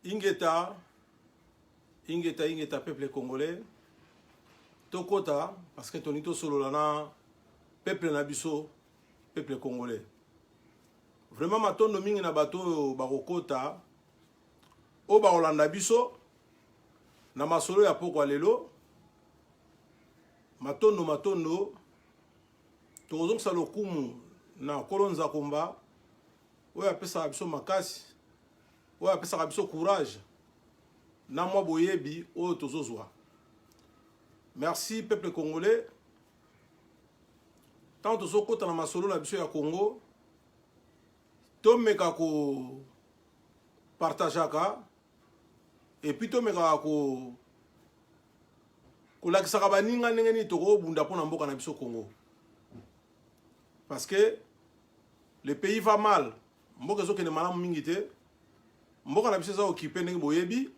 Ingeta, peuple congolais. Tokota, parce que tonito solo lana, peuple nabiso, peuple congolais. Vraiment, matondo mingi na bato bakokota, o baolanda biso, na masolo ya poko lelo, matondo, tozong sa lokumu na kolonza komba, oyo apesa biso makasi, oyo apesa biso courage, na mwa boyebi oyo tozozwa. Merci peuple congolais. Tant tozokota na masolo na biso ya Congo, tomeka ko partageaka, et puis tomeka ko kolakisaka baninga ndenge nini tokobunda mpona mboka na biso Congo. Parce que le pays va mal. Mboka ezokende malamu mingi te. Mboka na biso eza occupé ndenge boyebi.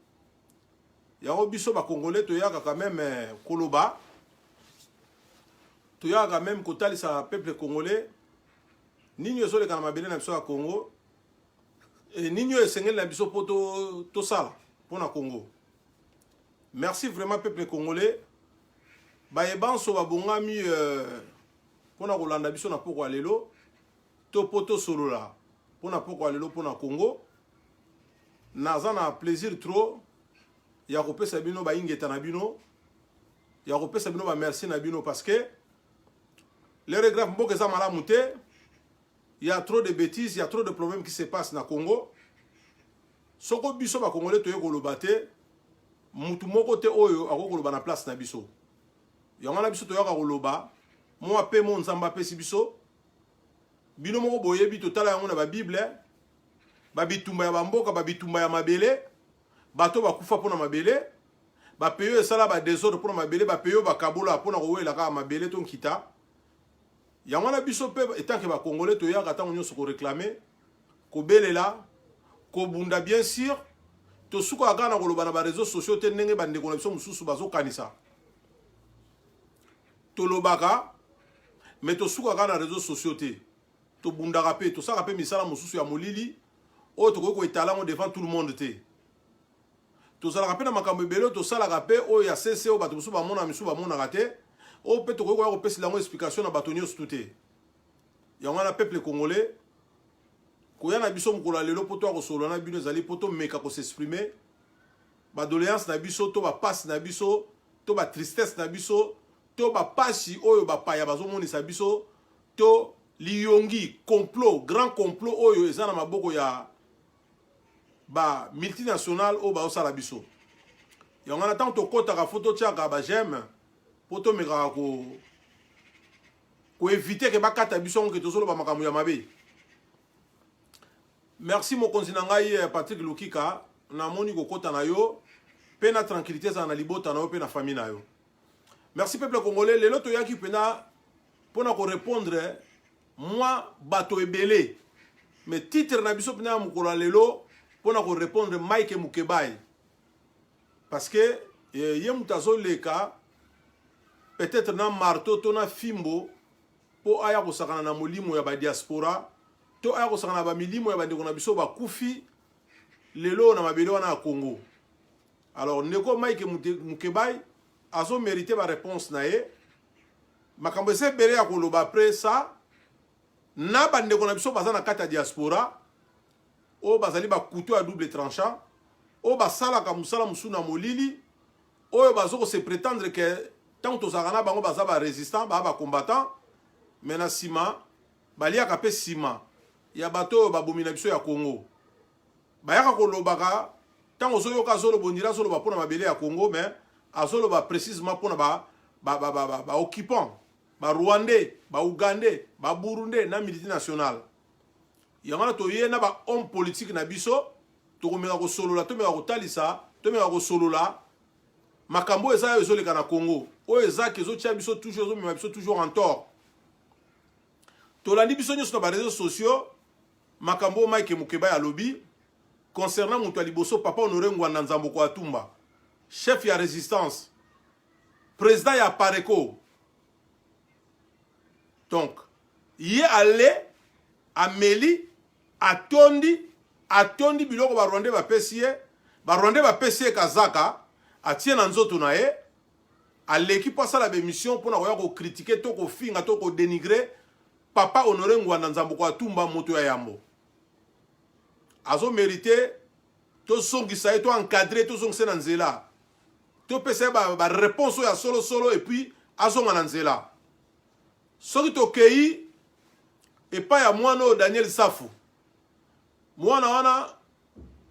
Yango biso ba Congolais toyaka quand même koloba. Toyaka quand même kotalisa peuple congolais. Nini ezoleka na mabele na biso ya Congo. Et nini esengeli na biso po to sala pona Congo. Merci vraiment peuple congolais. Bayebanso babongami pona kolanda biso na poko lelo. To poto solola pona poko lelo pona Congo. Naza na plaisir trop. Ya kopesa bino ba ingeta na bino. Ya kopesa bino ba merci na bino parce que les regrets mboka za malamu te. Il y a trop de bêtises, il y a trop de problèmes qui se passent na Congo. Soko biso ba Congolais toye koloba te. Mutu moko te oyo akokoloba na place na biso. Yango na biso toyaka koloba, mo ape mo nzamba pesi biso. Bino moko boyebi totala yango na ba Bible. Ba bitumba ya bamboka, ba bitumba ya mabele. Bato bakufa pona mabele. Ba peyo esala ba désordre pona mabele, ba peyo bakabola pona kowela ka mabele ton kita. Yango na biso pe etant que ba Congolais toyaka tango nyonso ko réclamer, ko belela, ko bunda bien sûr. To suka kana koloba na ba réseaux sociaux te ndenge ba ndeko na biso mususu bazo kanisa. To lobaka, mais to suka kana réseaux sociaux te. To bundaka pe, to saka pe misala mususu ya molili, o to ko etala devant tout le monde te. To sala pe na makambo ebele, to sala pe o ya CC o bato mususu ba mona misu ba mona kate, o pe to ko pesi lango explication na bato nyonso tout. Yango na peuple congolais koya na biso mkola lelo poto ko solo na bino zali poto meka ko s'exprimer ba doléance na biso to ba passe na biso to ba tristesse na biso to ba pasi oyo ba paya bazo monisa biso to liyongi complot grand complot oyo eza na maboko ya ba multinational o ba osala biso. Yango na tant to kota ka photo tiaka ba j'aime poto meka ko éviter que ba kata biso ngo to solo ba makambo ya mabe. Merci mon konzi na ngai Patrick Lukika na moni ko kota na yo pe na tranquillité za na libota na yo pe na famille na yo. Merci peuple congolais lelo to yaki pena pona ko répondre moi bato ebele mais titre na biso pena mukolo lelo pona ko répondre Mike Mukebai parce que ye mutazo leka peut-être na marteau to na fimbo po aya ko sakana na molimo ya ba diaspora to aya ko sakana ba milimo ya ba ndeko na biso ba kufi lelo na mabele wana Congo. Alors neko Mike Mukebai azo mérité ba réponse na ye makambo se bere ya koloba après ça na ba ndeko na biso baza na kata diaspora o bazali ba couteau à double tranchant o basala ka musala musuna molili oyo bazo ko se prétendre que tant to zakana bango baza ba résistant ba combattant mais na sima baliaka pe sima ya bato babomina biso ya Congo bayaka kolobaka tango zoyoka zolo bondira zolo ba pona mabele ya Congo mais azolo ba précisément pona ba occupant ba Rwandais ba Ougandais ba Burundais na multinational yangana to ye na ba homme politique na biso to komeka ko solola to meka ko talisa to meka ko solola makambo eza ezoleka na Congo o eza ke zo tia biso toujours zo mema biso toujours en tort to la biso nyonso na ba réseaux sociaux makambo Mike Mukebai ya lobby concernant mutu liboso papa Honoré Ngwanda Nzambo kwa Tumba chef ya résistance président ya Pareco donc il est allé à Meli atondi biloko ba Rwandais ba pesiye Barwandais ba PC Kazaka atie na nzoto na ye aleki pasa la émission pour na ko critiquer to ko finga to ko dénigrer papa Honoré Ngwanda Nzambo ko atumba moto ya yambo. Azo mérité to songisa et to encadrer to songse na nzela. To pese ba réponse ya solo et puis azo na nzela. Soki to kei et pas ya mwana Daniel Safu. Mwana wana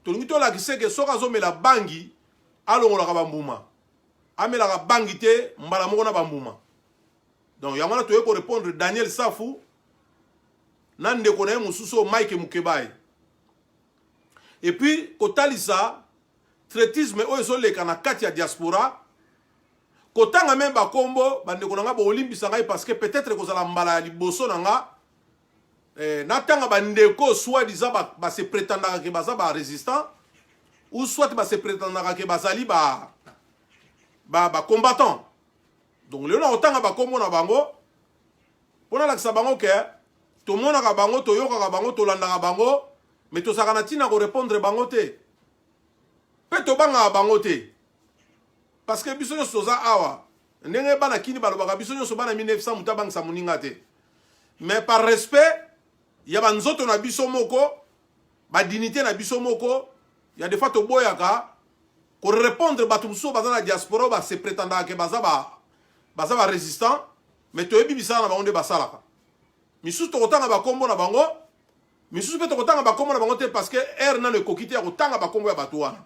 tolingi to la kiseke soka azo mela bangi alongola ka bambuma. Amela ka bangi te mbala moko na bambuma. Donc ya mwana to ko répondre Daniel Safu nande ko na mususu Mike Mukebai. Et puis kotalisa traitisme oyo leka na kati ya diaspora kotanga même ba kombo bande ko nga bo olimbisa ngai parce que peut-être ko zala mbala ya liboso na nga natanga bandeko soit disant ba se prétendaka ke baza ba résistant ou soit ba se prétendaka ke bazali ba combattant. Donc le na otanga ba kombo na bango pona la bango ke to mona ka bango to yoka ka bango to landa ka bango mais to sakana tina ko répondre bango te pe to banga bango te parce que biso nyo soza awa ndenge bana kini balobaka biso nyo so bana 1900 mutabang sa muninga te mais par respect ya banzoto na biso moko ba dignité na biso moko ya des fois to boyaka ko répondre batu muso baza na diaspora ba se prétendant que baza ba résistant mais to yebi bisala na bango de basalaka misu to kotanga ba kombo na bango misu pe to kotanga ba kombo na bango te parce que air na ne kokité ya kotanga ba kombo ya batu wana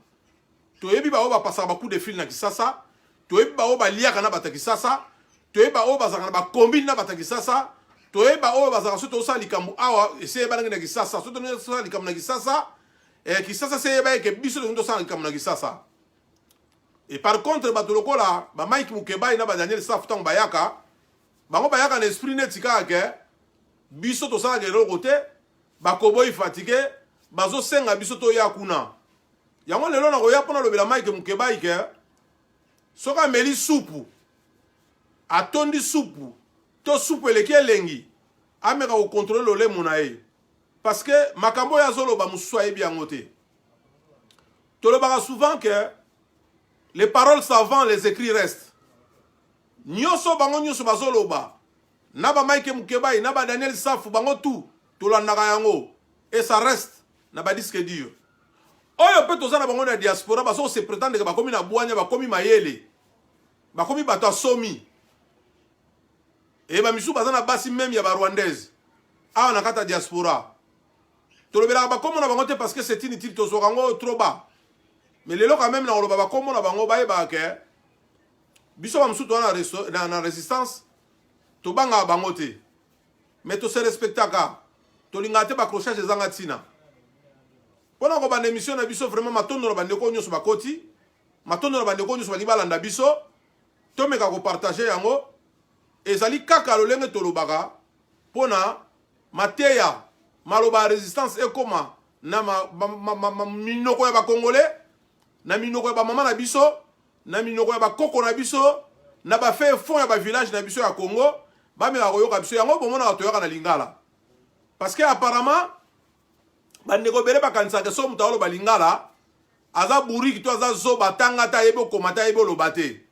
to yebi ba o ba passer ba coup de fil na Kisasa to yebi ba o ba liaka na bata Kisasa to yebi ba o ba zanga ba combine na bata Kisasa to yebi ba o ba zanga soto sa likambu awa ese ba na Kisasa soto na sa likambu na Kisasa Kisasa se ba ke biso ndo sa likambu na Kisasa. Et par contre ba to lokola ba Mike Mukebai na ba Daniel Safu tang bayaka bango bayaka na esprit netika ke biso to sa ke lo côté ba koboy fatigué bazo senga biso to ya kuna. Yango lelo na koya pona lobela Mike Mukebai ke soka meli supu atondi supu to supu eleki elengi ameka ko contrôler le munae parce que makambo ya zolo ba mususu ayebi yango te. Tolobaka souvent que les paroles savantes, les écrits restent. Nyoso bango nyoso bazoloba na ba Mike Mukebai na ba Daniel Safu bango tout tolandaka yango et ça reste na ba disque dur. Oyo pe tozana bango na diaspora baso se prétendre que bakomi na bwanya bakomi mayele bakomi bato asomi et ba misu bazana basi même ya ba rwandaise awa na kata diaspora tolobela bakomo na bango te parce que c'est inutile tozokango trop bas mais lelo quand même na oloba bakomo na bango bayeba ke biso ba misu to na résistance to banga bango te mais to se respectaka to linga te ba crochage ezanga tina. Pona ko bande émission na biso vraiment matondo na bande ko nyoso bakoti matondo na bande ko nyoso bali balanda biso to meka ko partager yango ezali kaka lolenge to lobaka pona mateya maloba résistance ekoma na minoko ya ba congolais na minoko ya ba mama na biso na minoko ya ba koko na biso na ba fait fond ya ba village na biso ya Congo ba meka ko yoka biso yango bomona to yoka na lingala parce que apparemment bandeko bele bakanisa ke so mutalo balingala aza buriki to aza zo batanga ta yebo komata yebo lobate.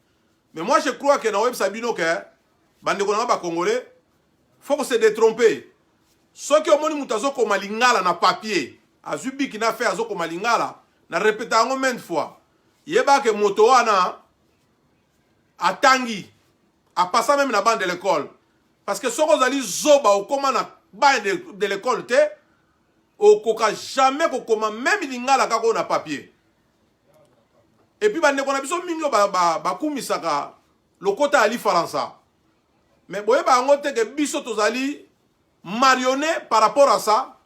Mais moi je crois que na web sabino ke bandeko na ba congolais faut se détromper. Soki omoni mutazo ko malingala na papier azubi ki na fait azo ko malingala na répéter ngo maintes fois yeba ke moto wana atangi a passer même na bande de l'école parce que soko zali zoba o koma na bande de l'école te au koka jamais kokoma même lingala kako na papier. Et puis bande kona biso mingo ba kumisaka lokota ali faransa. Mais boye ba ngote ke biso tozali marionnette par rapport à ça.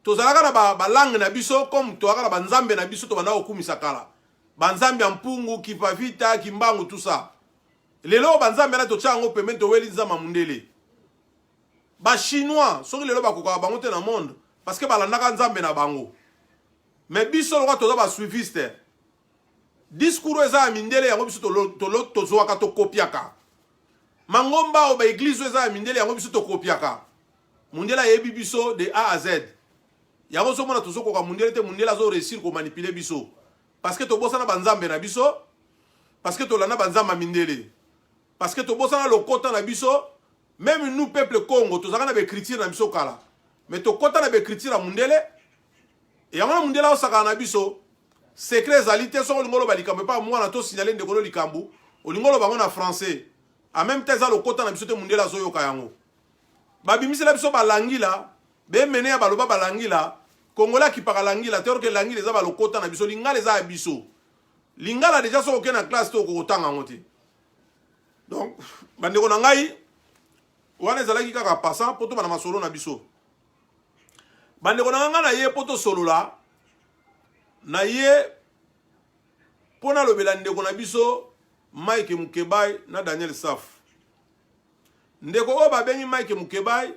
Tozalaka na ba langue na biso comme to akala banzambe na biso to bana okumisaka la. Banzambe ampungu kipavita kimbangu tout ça. Lelo banzambe na to tsango pembe to weli nzama mundele. Ba chinois soki lelo ba koka bango te na monde parce que balandaka nzambe na bango. Mais biso lokwa toza ba suiviste. Discours eza mindele yango biso to zoaka to kopiaka. Mangomba o ba église eza mindele yango biso to kopiaka. Mundela yebi biso de A à Z. Yango so mona to zokoka mundele te mundela zo réussir ko manipuler biso. parce que tobosana banzambe na biso, parce que tolana banzamba mindele, parce que tobosana lokota na biso, même nous peuple Congo tozaka na écriture na biso kala, mais tokota na écriture na mundele, et yango na mundela osaka na biso, secret zalité so lingolo balikambo pa moi na to signaler ndekolo likambu, olingolo bango na français, en même temps ça lokota na biso te mundela zo yoka yango. Babimisi la biso balangila, be mene ya baloba balangila, Kongola qui parle l'angila, théorie que l'angila les a balokota na biso, lingala les a abiso. Lingala déjà so aucun na classe to ko otanga ngote. Donc, bandeko na ngai, wana zalaki kaka passant poto bana masolo na biso. Bandeko na nga na ye poto solo la, na ye pona lobela ndeko na biso Mike Mukebai na Daniel Saf. Ndeko o babengi Mike Mukebai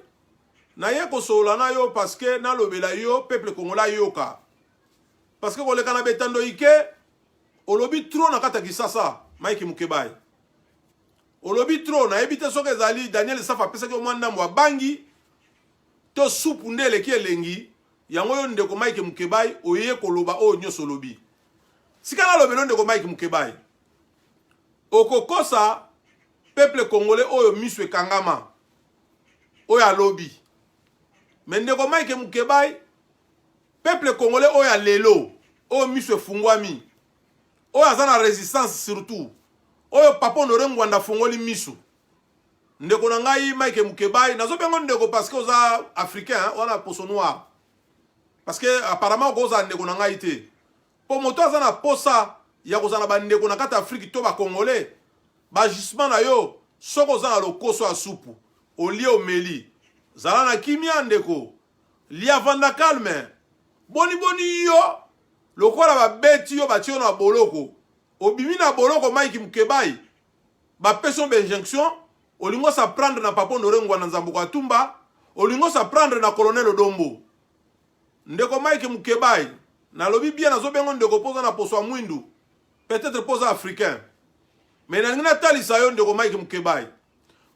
na ye ko solo na yo parce que na lobela yo peuple congolais yoka. Parce que ko le kana betando ike olobi trop na kata kisasa Mike Mukebai. Olobi trop na ebite soke zali Daniel Saf apesa ke mwanda mwa bangi to supu ndele ki elengi yango yo ndeko Mike Mukebai oye koloba o nyoso lobi. Sikana lobelo ndeko Mike Mukebai. Okokosa peuple congolais oyo miswe kangama oya lobi. Mais ndeko Mike Mukebai peuple congolais oya lelo oyo miswe fungwami oyo azana résistance surtout oyo papa Honoré Ngwanda fongoli misu. Ndeko na ngai Mike Mukebai nazo bengo ndeko parce que oza africain wana poso noir. Parce que apparemment oza ndeko na ngai te. Po moto azana posa ya kozana ba ndeko na kata Afrique to ba congolais. Ba gisement na yo soko ozana lokoso asupu. Olie omeli. Zala na kimia ndeko. Lia vanda calme. Boni boni yo. Lokola ba beti yo ba tio na boloko. Obimi na boloko Mike Mukebai. Ba peson ba injonction. Olingo sa prendre na papa Honoré Ngwanda Nzambuka Tumba. Olingo sa prendre na colonel Odombo. Ndeko Mike Mukebai. Na lobi bien na zo bengo ndeko poza na poso mwindu. Peut-être poza africain. Mais na ngina talisa yo ndeko Mike Mukebai.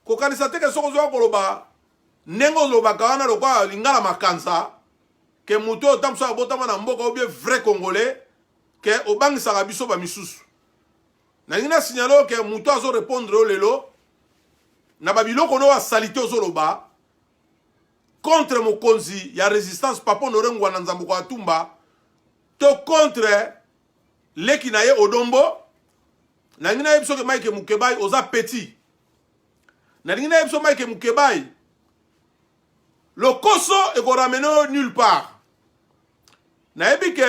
Kokanisa teke soko zo koloba. Nengo loba kawana lokwa lingala makansa. Ke muto tamso abotama na mboka obie vrai congolais. Ke obangisa ka biso ba misusu. Na ngina signalo ke muto azo répondre o lelo. Na babiloko no wa salite ozoloba contre mokonzi ya résistance papa Honoré Ngwanda Nzambuka Tumba to contre leki na ye Odombo na ngina yebso ke Mike Mukebai oza petit na ngina yebso Mike Mukebai lokoso e ko rameno nulle part na yebi ke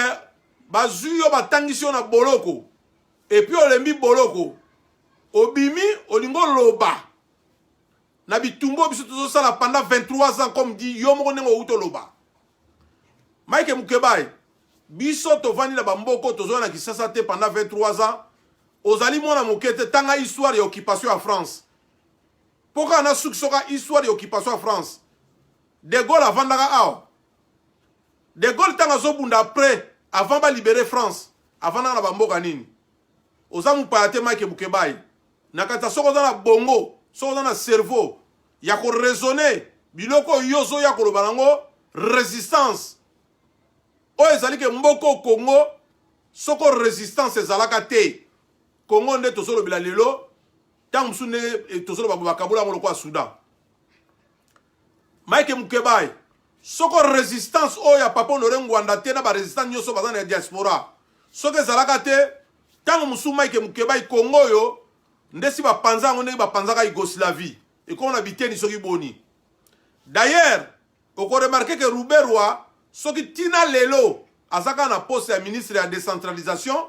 bazuyo batangisi na boloko et puis olembi boloko obimi olingo loba na bitumbo biso tozo sala pendant 23 ans comme dit yo moko nengo uto loba. Mike Mukebai biso to vandi na bamboko tozo na Kisasa te pendant 23 ans. Ozali mona mokete tanga histoire ya occupation à France. Pourquoi na suksoka histoire ya occupation à France? De Gaulle avandaka aw. De Gaulle tanga zo bunda après avant ba libérer France. Avant na bamboka nini? Ozamu payate Mike Mukebai. Na kata soko na bongo, soko na cerveau. Ya ko raisonner biloko yozo ya ko lobango résistance o ezali ke mboko Congo soko résistance ezalaka te Congo nde tosolo bila lelo tant musune tosolo bakabula ngolo kwa Soudan. Mike Mukebai soko résistance o ya papa Honoré Ngwanda te na ba résistance nyoso bazana ya diaspora soko ezalaka te tant musu Mike Mukebai Congo yo ndesi ba panza ngone ba panzaka Yougoslavie. Et comme on habitait ni soki boni. D'ailleurs, on peut remarquer que Rouberwa, soki tina lelo, azaka na poste ya ministre de la décentralisation,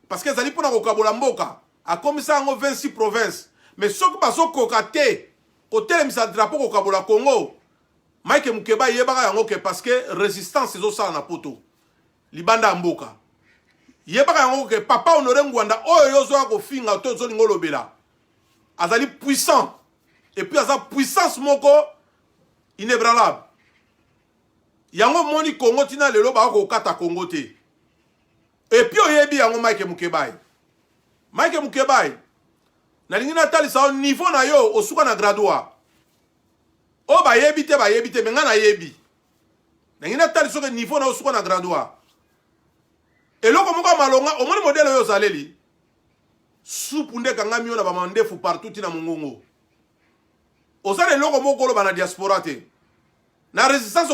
parce que zali pona kokabola mboka, a commissaire en 26 provinces. Mais soki baso kokate, hôtel misa drapeau kokabola Congo, Mike Mukebai yebaka yango ke parce que résistance ezo sala na poto. Libanda mboka. Yebaka yango ke papa Honoré Ngwanda oyo yozo ko finga to zo lingo lobela. Azali puissant. Et puis à sa puissance moko inébranlable. Yango moni Congo tina lelo ba ko kata Congo te. Et puis oyebi yango Mike Mukebai. Mike Mukebai na lingina talisa au niveau na yo osuka na gradua. O ba yebi te menga na yebi. Na lingina talisa ke niveau na osuka na gradua. eloko moko malonga omoni modèle oyo zaleli supu nde kanga mio na bamandefu partout tina mongongo osala eloko moko koloba na diaspora te na résistance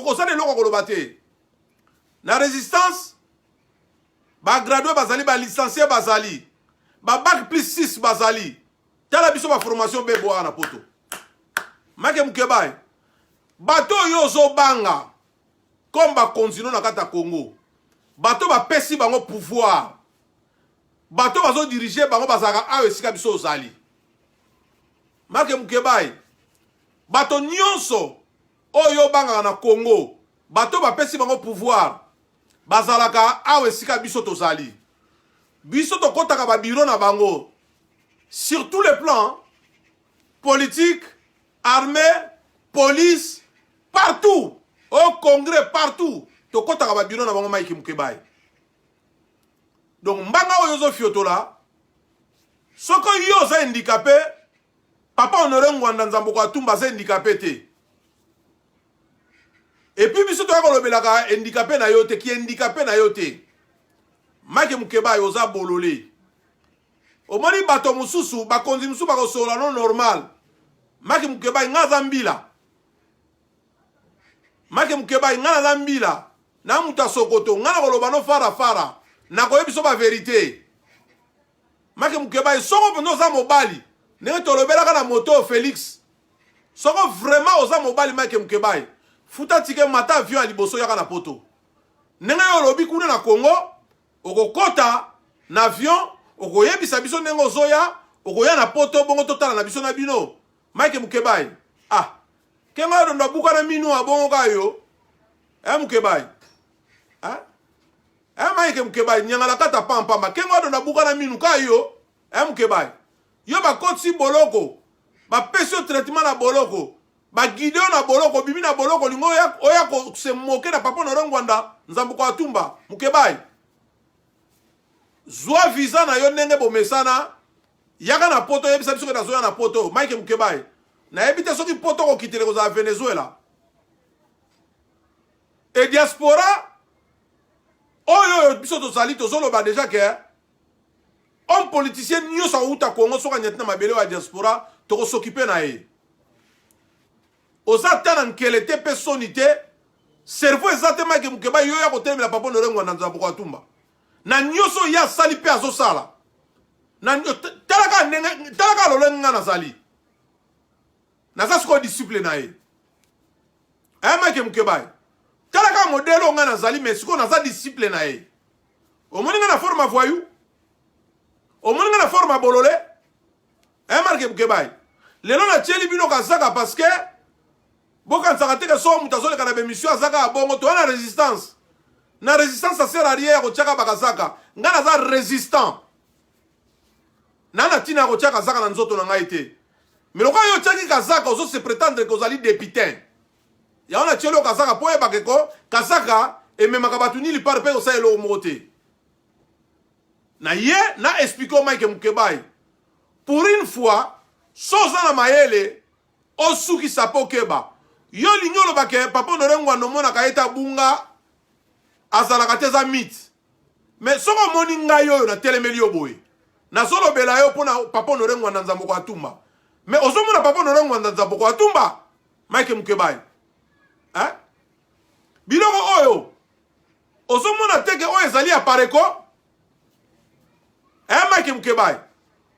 osala eloko koloba te na résistance bagradué bazali balicencié bazali babac plus 6 bazali tala biso baformation beboa na poto make mukebai bato oyo ozobanga comme bakonzino na kata Congo bato bapesi bango pouvoir bato bazodirige bango bazalaka ayo esika biso ozali make mukebai bato nyonso oyo bangaka na Congo bato bapesi bango pouvoir bazalaka ayo esika biso tozali biso tokotaka babiro na bango sur tous les plans politique, armée, police, partout au congrès partout tokotaka babiro na bango Mike Mukebai. Donc mbanga oyo zo fiotola soko yo za handicapé papa Honoré Ngwanda Nzambo Atumba za handicapé te. Et puis biso to kolobelaka handicapé na yo te ki handicapé na yo te. Mike Mukebai oza bololé. Omoni bato mususu bakonzi mususu bakosola non normal. Mike Mukebai ngaza mbila. Mike Mukebai ngaza mbila. Na muta sokoto ngana koloba no fara na koyebiso ba vérité. Mike Mukebai soko pondo za mobali. Nenge tolobelaka na moto Félix. Soko vraiment oza mobali Mike Mukebai. Futa tike mata avion a liboso yaka na poto. Nenge yo lobi kuna na Congo, okokota na avion, okoyebisa biso nenge ozoya, okoya na poto bongo totala na biso na bino. Mike Mukebai. Ah. Kenga yo ndo buka na minu abongo kayo. Mukebai. Ah? Mike Mukebai nyangala kata pamba. Kenga yo ndo buka na minu kayo. Mukebai. Yo ba kotsi boloko. Ba pesio traitement na boloko. Ba guide na boloko, bibi na boloko lingo oya ko se moke na papa Honoré Ngwanda Nzambo Atumba. Mukebai. Zwa visa na yo ndenge bomesana. Yaka na poto yebisa biso na zoya na poto. Mike Mukebai. Na ebite soki poto ko kitele ko za Venezuela. Et diaspora oyo biso to sali to solo ba déjà que homme politicien nyo sa uta Congo soka nyetina mabele wa diaspora to ko s'occuper na e. Oza tana nkelete personité cerveau exactement Mike Mukebai yo ya ko telemela papa Honoré Ngwanda Nzambo Atumba. Na nyoso ya sali pe azo sala. Na talaka lolenga na sali. Na sa sko discipline na e. Mike Mukebai. Talaka modelo nga na sali mais sko na sa discipline na e. Omoni nga na forma voyou. Omoni nga na forma bololé. Mike Mukebai. Lelo na tieli bino kazaka parce que boka nsakate ke so mutazole kana bemission azaka abongo to na résistance. Na résistance ça sert à rien ko tchaka bakazaka. Nga na za résistant. Nana tina ko tchaka zaka na nzoto na ngai te. Mais loko yo tchaki kazaka ozo se prétendre ko zali député. Ya ona tchelo kazaka po e bakeko kazaka e memaka batu ni li par pe osa elo mote. Na ye na expliquer Mike Mukebai. Pour une fois, soza na mayele osuki sapo keba. Yo lignolo bake papa Honoré Ngwanda mona kaeta bunga azalaka te za mythe. Mais soko moni ngai yo na telemeli yo boye. Na solo bela yo pona papa Honoré Ngwanda Nzambo Atumba. Mais ozomona papa Honoré Ngwanda Nzambo Atumba. Mike Mukebai. Biloko oyo. Ozomona teke oyo ezali apareko. Mike Mukebai.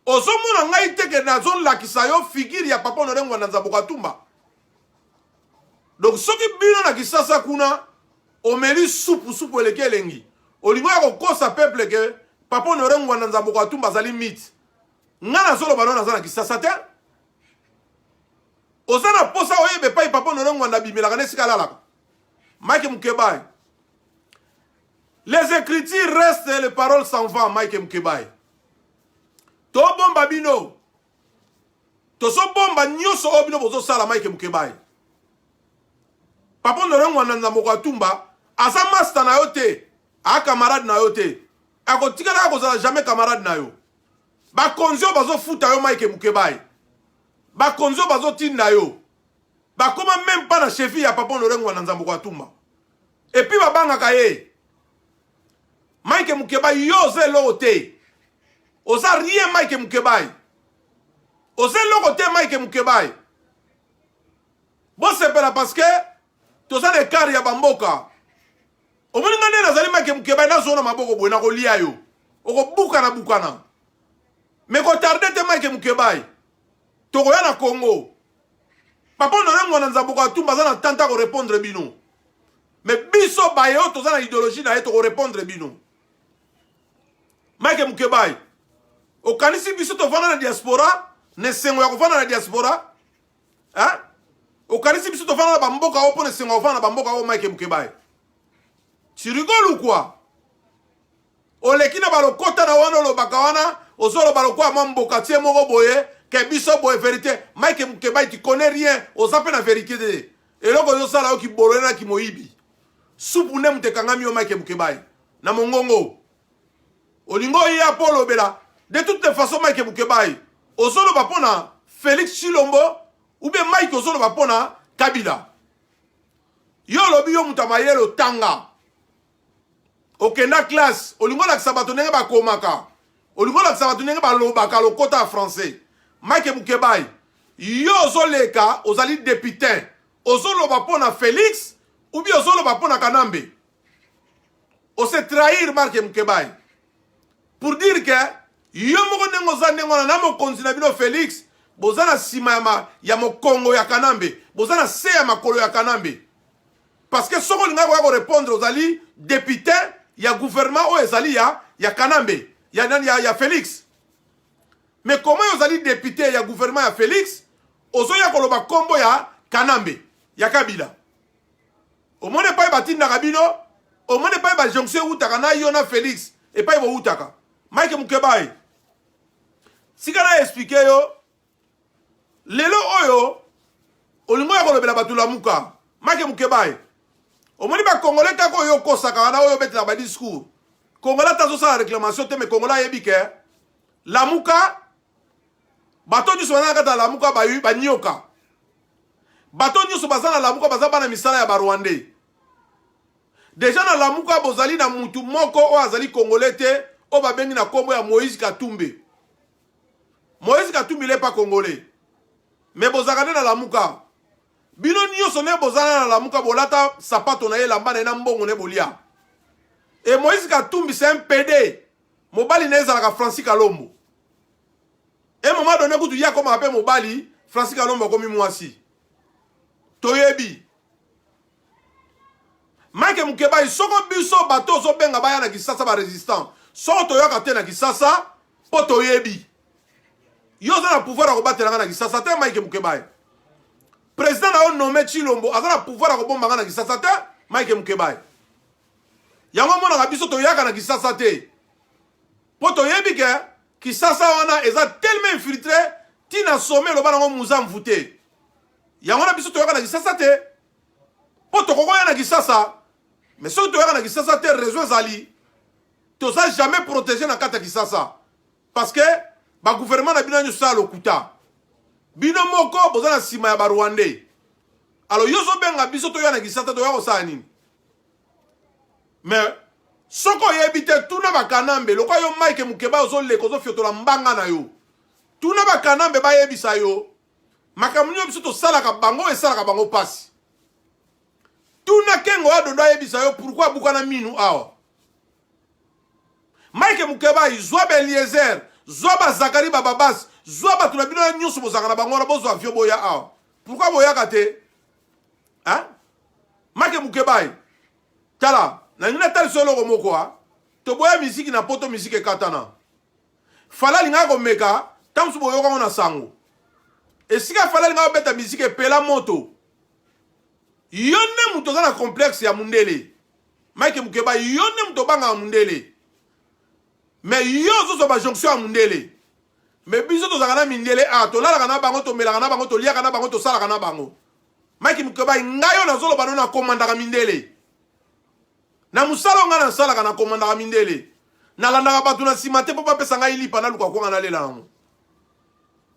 Ozomona ngai teke na zone lakisa yo figure ya papa Honoré Ngwanda Nzambo Atumba. Donc soki bino na kisasa kuna omeli supu eleke elengi. Olingo ya kokosa peuple ke papa Honoré Ngwanda Nzambo Atumba zali mythe. Nga na solo bano na zana kisasa te. Osana posa oyebe pa papa Honoré Ngwanda bimela kana sika lalaka. Mike Mukebai. Les écritures restent et les paroles s'en vont Mike Mukebai. To bomba bino. To so bomba nyoso obino bozo sala Mike Mukebai. Papa Honoré Ngwanda Nzambo Atumba asa master na yo te, a camarade na yo te. Ako tikala ako za jamais camarade na yo. Ba konzio bazo futa yo Mike Mukebai. Ba konzio bazo tinda yo. Ba koma même pas na chefi ya Papa Honoré Ngwanda Nzambo Atumba. Et puis ba banga kaye. Mike Mukebai yo ze lote. Oza rien Mike Mukebai. Oze lote Mike Mukebai. Bon c'est pas parce que toza de kari ya bamboka. Omoni ngane nazali Mike Mukebai na zona maboko boy na ko lia yo. Oko bukana bukana. Mais ko tarde te Mike Mukebai. Toko ya na Congo. Papa na nzaboka tumba za na tanta ko répondre bino. Mais biso bayo toza na idéologie na eto ko répondre bino. Mike Mukebai. O kanisi biso to vana na diaspora, ne sengo ya ko vana na diaspora. Hein? O kanisi biso to vana na bamboka opo ne sengo vana na bamboka o Mike Mukebai. Tu rigoles ou quoi? O lekina balokota na wana lo bakawana, o solo balokwa mamboka tie moko boye, ke biso boye vérité. Mike Mukebai tu connais rien, o sape na vérité de. Et loko yo sala o ki bolena ki moibi. Supu ne mutekangami o Mike Mukebai. Na mongongo. Olingo ya polo bela. De toutes les façons Mike Mukebai. O solo bapona Félix Chilombo ou bien Mike o solo bapona Kabila. Yo lobi yo mutamayelo tanga. Okenda classe, olingo la sabatonenge ba komaka. Olingo la sabatonenge ba lobaka lo kota français. Mike Mukebai. Yo zoleka ozali député. Ozolo bapona Félix ou bien ozolo bapona Kanambe. O se trahir Mike Mukebai. Pour dire que yo moko nengo za nengo na mo konzina bino Félix, bozana sima ya mo Congo ya Kanambe, bozana se ya makolo ya Kanambe. Parce que soko linga ko répondre aux ali député ya gouvernement o ezali ya Kanambe, ya Félix. Mais comment vous allez député ya gouvernement ya Félix, ozo ya koloba kombo ya Kanambe, ya Kabila. Au monde pas batinda kabino, au monde pas ba jonction utaka na yo na Félix et pas bo utaka. Mike Mukebai. Si kana expliquer yo lelo oyo olingo ya kolobela batula muka. Mike Mukebai. Omoni ba congolais ta ko yo kosaka na oyo betela ba discours. Congolais ta zo sa réclamation te mais congolais yebike la muka bato nyu sona kata la muka ba yu ba nyoka. Bato nyu so bazana la muka bazaba na misala ya ba Rwandais. Déjà na la muka bozali na mutu moko o azali congolais te o ba bengi na kombo ya Moïse Katumbi. Moïse Katumbi n'est pas congolais. Mais bozakane na la muka. Bino nyoso ne bozana na la muka bolata sapato na ye lamba na mbongo ne bolia. Et Moïse Katumbi c'est un PD. Mobali neza la Francis Kalombo. Et moment donné kutu ya comme appelle Mobali, Francis Kalombo comme mwasi. Toyebi. Mike Mukebai soko biso bato so benga baya na kisasa ba résistant. Soko toyoka te na kisasa po toyebi. Yo za na pouvoir ko batela na kisasa te Mike Mukebai. Président na nommé Chilombo azana pouvoir ko bomba na kisasa te Mike Mukebai. Yango mona biso toyaka na kisasa te. Po toyebi ke kisasa wana eza tellement infiltré tina sommet lo bana ngo muza mvute. Yango na biso toyaka na kisasa te. Po tokoko ya na kisasa. Mais si toyaka na kisasa te réseau zali. Toza jamais protégé na kata kisasa. Parce que ba gouvernement na bino nyosa lokuta. Bino moko bozana sima ya ba Rwandais. Alors yozo benga biso to yana kisasa to yako sa nini. Mais soko yebite tuna ba Kanambe lokwa yo Mike Mukebai ozo leko zo fiotola mbanga na yo. Tuna ba Kanambe ba yebisa yo. Makamunyo biso to salaka bango e salaka bango pasi. Tuna kengo ado ndo yebisa yo pourquoi bukana minu awa. Mike Mukebai Zoba Eliezer Zoba Zakari Bababas Zoba tunabino nyusu bozaka na bango na bozo avio boya awa. Pourquoi boya kate? Hein? Mike Mukebai tala na ngina tali solo ko moko ha to boya misiki na poto misiki katana. Fala linga ko meka tamsu boyo ko na sango. Esika fala linga beta misiki pela moto. Yonne muto za na complexe ya mundele. Mike Mukebai yonne muto banga mundele. Mais yo zo ba jonction amundele. Mais biso to zakana mindele a to la kana bango to mela kana bango to lia kana bango to sala kana bango. Mike Mukebai ngayo na zolo bano na komanda ka mindele. Na musala nga na sala kana komanda ka mindele. Na landa ka batu na sima te popa pesa ngai lipa na luka ko nga na lela ngo.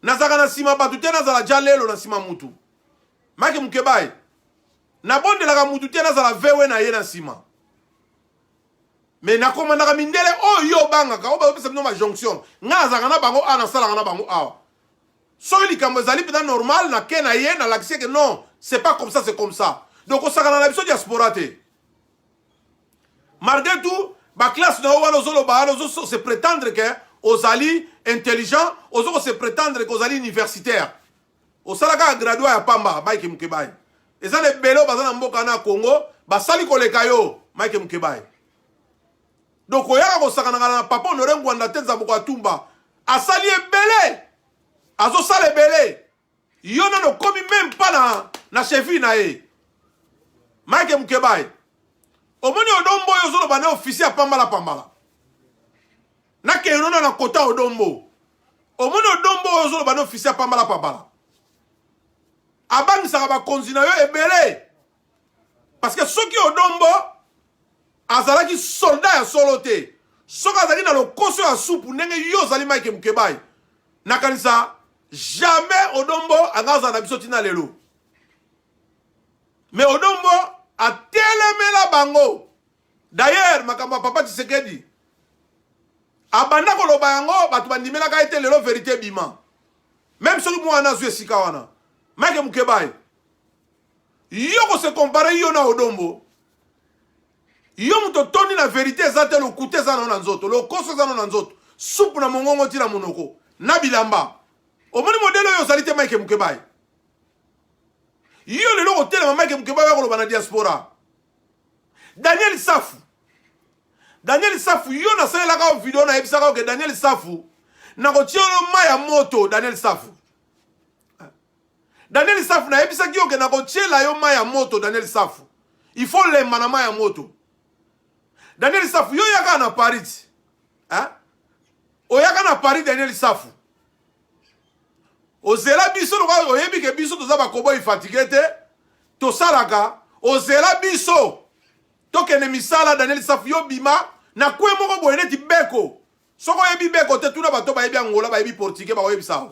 Na zakana sima batu te na zala jalelo na sima mutu. Mike Mukebai na bonde la ka mutu te na zala vewe na ye na sima. mais na komandaka mindele oyo bangaka o ba pesa bino ma jonction nga azaka na bango ana sala na bango awa soki likambo ezali pena normal na ke na ye na lakisi que non c'est pas comme ça c'est comme ça donc osakana na biso diaspora te malgré tout ba classe na wana ozoloba ozo se prétendre que ozali intelligent ozo se prétendre que ozali universitaire osalaka gradué ya pamba Mike Mukebai eza ne belo bazana mboka na Congo basali koleka yo Mike Mukebai donc oyaka kosakana na papa Honoré Ngwanda te nzambo atumba asali ebele azo sala ebele yo nano komi même pas na cheville na ye Mike Mukebai omoni odombo yo zolo bana officier pambala na keno na kota odombo omoni odombo yo zolo bana officier pambala abangisaka bakonzi na yo ebele parce que soki odombo azalaki soldat ya solo te soki azalaki na lokoso ya supu ndenge yo ozali Mike Mukebai nakanisa jamais odombo angazala na biso tina lelo mais odombo atelemela bango d'ailleurs makambo ya papa Tshisekedi abanda koloba yango bato bandimelaka ete lelo vérité bima même soki mwana azwi esika wana Mike Mukebai yo ko se compare yo na odombo yo muto toni na vérité eza te lokute eza na nzoto lokoso eza na nzoto supu na mongongo tina monoko na bilamba omoni modele oyo ozali te Mike Mukebai yo lelo kotelema Mike Mukebai yakoloba na diaspora Daniel Safu yo nasalelaka video na yebisaka oke Daniel Safu nakotia ma ya moto Daniel Safu na yebisaki oke nakotiela yo ma ya moto Daniel Safu il faut lemba na ma ya moto Daniel Safu yo yaka na Paris oyaka na Paris Daniel Safu ozela biso loka oyebi ke biso toza bakobo ifatigué te tosalaka ozela biso tokende misala Daniel Safu yo bima na kwe moko boye neti beko soko oyebi beko te tuna bato bayebi Angola bayebi portugais bakoyebisa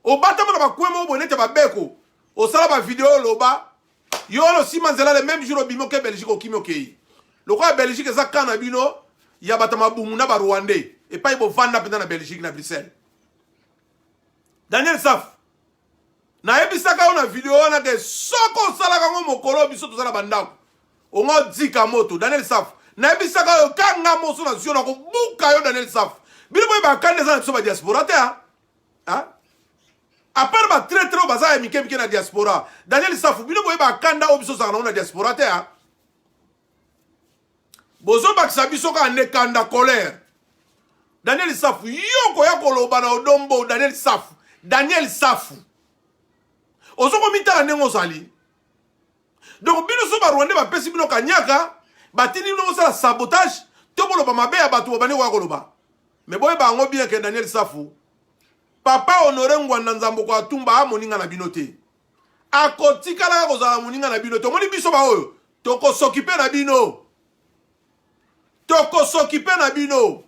obatama na bakwe moko boye neti babeko osala ba video loba yo lo sima nzela le même jour obimo ke Belgique okimi okei lokola ya Belgique eza kana bino ya batama bumu na ba Rwandais epai bovanda pena na Belgique na Bruxelles Daniel Safu na yebisaka yo na video wana ke soko osalaka ngo mokolo biso tozala bandako ongo dika moto Daniel Safu na yebisaka yo kanga moso na zio na kobuka yo Daniel Safu bino boye bakande eza na biso ba diaspora te à part ba très baza ya mike na diaspora Daniel Safu bino boye bakanda o biso saka na diaspora te bozo bakisa biso ka nekanda colère Daniel Safu yo ko ya koloba na odombo Daniel Safu ozoko mitala nengo zali donc bino so ba Rwanda ba pesi bino kanyaka batini bino sala sabotage to koloba mabe ya bato bani ko koloba mais boye ba ngo bien que Daniel Safu papa Honoré Ngwanda nzambo ko atumba amoninga na bino te akotikala ko zala moninga na bino to moni biso ba oyo toko s'occuper na bino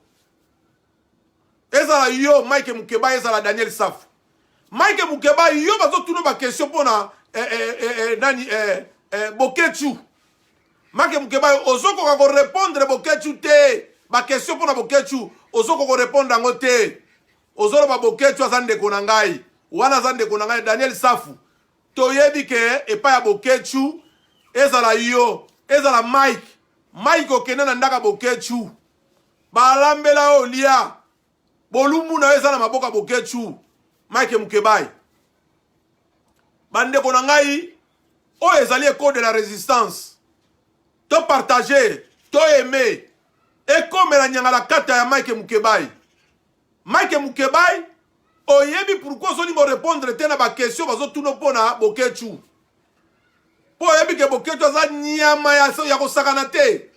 ezala yo Mike Mukebai ezala Daniel Safu Mike Mukebai yo bazo tunu ba question pona Bokechu Mike Mukebai ozoko ko répondre Bokechu te ba question pona Bokechu ozoko ko répondre ngo te ozolo ba Bokechu azande ko ngai wana azande ko ngai Daniel Safu toyebi ke epa ya Bokechu ezala yo ezala Mike okende na ndaka Bokechu balambela olia bolumu na ezala maboka Bokechu Mike Mukebai bande ko ngai o ezali école de la résistance to partager to aimer et comme la nyangala kata ya Mike Mukebai oyebi pourquoi soni mo répondre te na ba question bazo tuno pona Bokechu po oyebi ke Bokechu za nyama ya kosakana te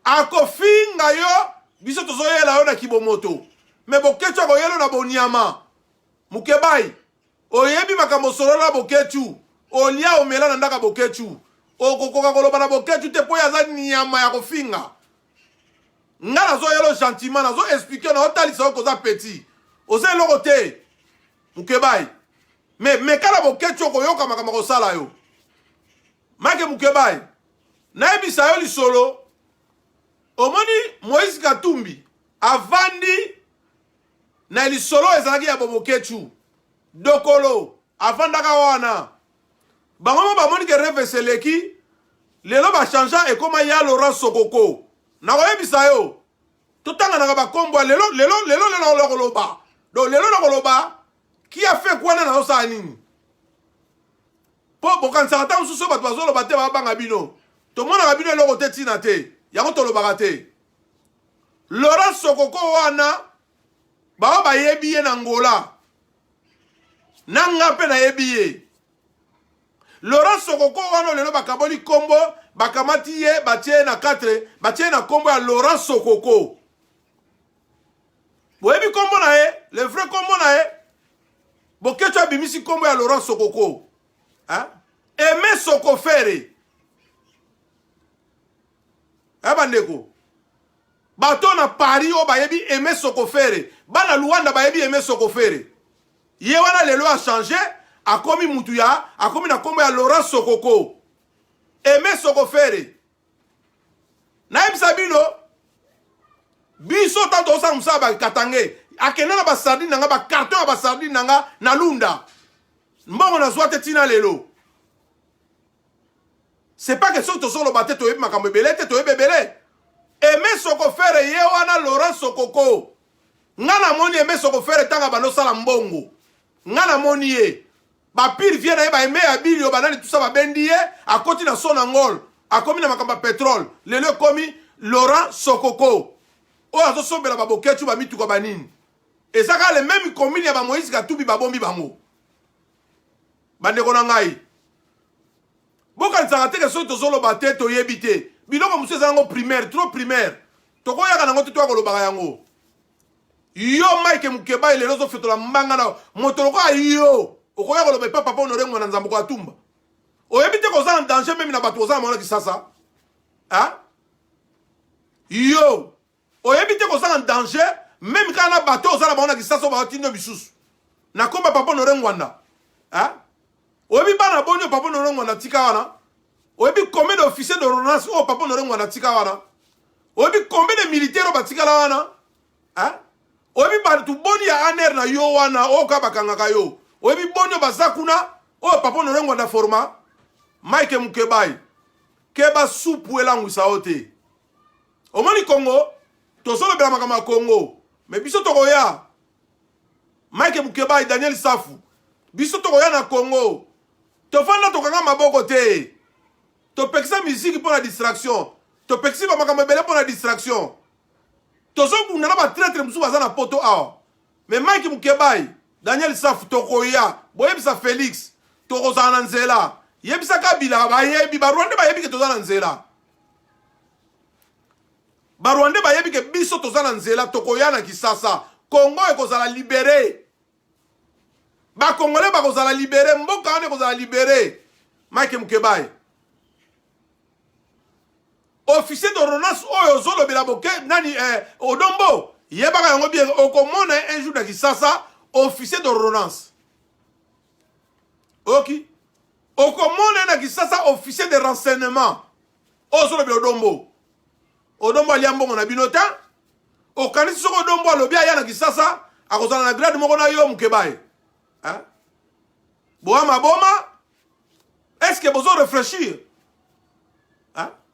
akofinga yo biso tozoyela yo na kibomoto mais Bokechu akoyelo na bonyama Mukebai oyebi makambo solo na Bokechu olia omela na ndaka Bokechu okokoka koloba na Bokechu te po ya za nyama ya kofinga nga nazoyelo gentiment nazo expliquer na otalisa yo koza petit oza eloko te Mukebai mais kala Bokechu okoyoka makambo kosala yo Mike Mukebai nayebisa yo lisolo omoni Moïse Katumbi avandi na lisolo ezalaki ya Bobokechu dokolo avandaka wana bango bamoni ke rêve seleki lelo ba changea ekoma ya Laurent Sokoko na koyebisa yo totanga na ba kombo lelo koloba do lelo koloba qui a fait quoi na osa nini po bokanisa ta mususu bato bazolo bate ba banga bino to mona bino eloko te tina te yango tolobaka te Laurent Sokoko wana ba yebi ye na Angola nanga pe na yebi ye Laurent Sokoko wana lelo bakaboli kombo bakamati ye batie na 4 batie na kombo ya Laurent Sokoko boyebi kombo na ye le vrai kombo na ye Bokecho abimisi kombo ya Laurent Sokoko hein Aimé Sokofere bandeko bato na Paris o bayebi Aimé Sokofere bana Luanda bayebi Aimé Sokofere ye wana lelo a changé akomi mutuya akomi na kombo ya Laurent Sokoko Aimé Sokofere na yebisa bino biso tanto osa musaba katange akena na ba sardine nanga ba carton ba sardine nanga na lunda mbongo na zwate tina lelo c'est pas que soto solo batte to yebi makambo belete to yebebele Aimé Sokofere ye wana Laurent Sokoko ngana moni Aimé Sokofere tanga bano sala mbongo ngana moni ye ba pire vie na ye ba Aimé abili yo banani tout ça ba bendi ye akoti na son angol akomi na makamba pétrole lelo komi Laurent Sokoko o azo sombela ba Bokechu ba mituko banini ezaka le même commune ya ba Moïse Katumbi ba bombi bango bandeko na ngai bokanisaka te ke soki tozoloba te toyebi te biloko mosusu eza yango primaire trop primaire tokoyaka nango te toyakolobaka yango yo Mike Mukeba lelo ozofetola mbanga na moto lokola yo okoya koloba epa papa Honoré Ngwana Nzambo Katumba oyebi te koza na danger meme na bato oza na Kisasa yo oyebi te koza na danger même quand na bato oza na Kisasa obatino bisusu na komba papa Honoré Ngwana oyebi bana bonyo papa Honoré Ngwana tika wana oyebi combien d'officiers de ordonnance o papa Honoré Ngwana tika wana oyebi combien de militaires batika la wana oyebi bato boni ya aner na yo wana o ka bakangaka yo oyebi bonyo bazakuna o papa Honoré Ngwana forma Mike Mukebai keba supu elangwisa ote omoni Congo tosolo bela makama Congo mais biso tokoya Mike Mukebai Daniel Safu biso tokoya na Congo tofanda tokanga maboko te topekisa musique pour la distraction topekisi ba makambo bele pour la distraction tozobunda na ba traître musu baza na poto awa mais Mike Mukebai Daniel Safu tokoya boyebisa Félix tokozana na nzela yebisa Kabila bayebi barwande bayebi ke tozana na nzela barwande bayebi ke biso tozana na nzela tokoya na Kisasa Congo ekozala libéré ba Congolais bakozala libéré mboka ane kozala libéré Mike Mukebai officier d'ordonnance oyo zolobela boke nani odombo yebaka yango bien okomona un jour na Kisasa officier d'ordonnance ok okomona na Kisasa officier de renseignement ozolobela odombo alia mbongo na binota okanisi soko odombo alobi aya na Kisasa akozala na grade moko na yo Mukebai Boama boma est-ce que bozo réfléchir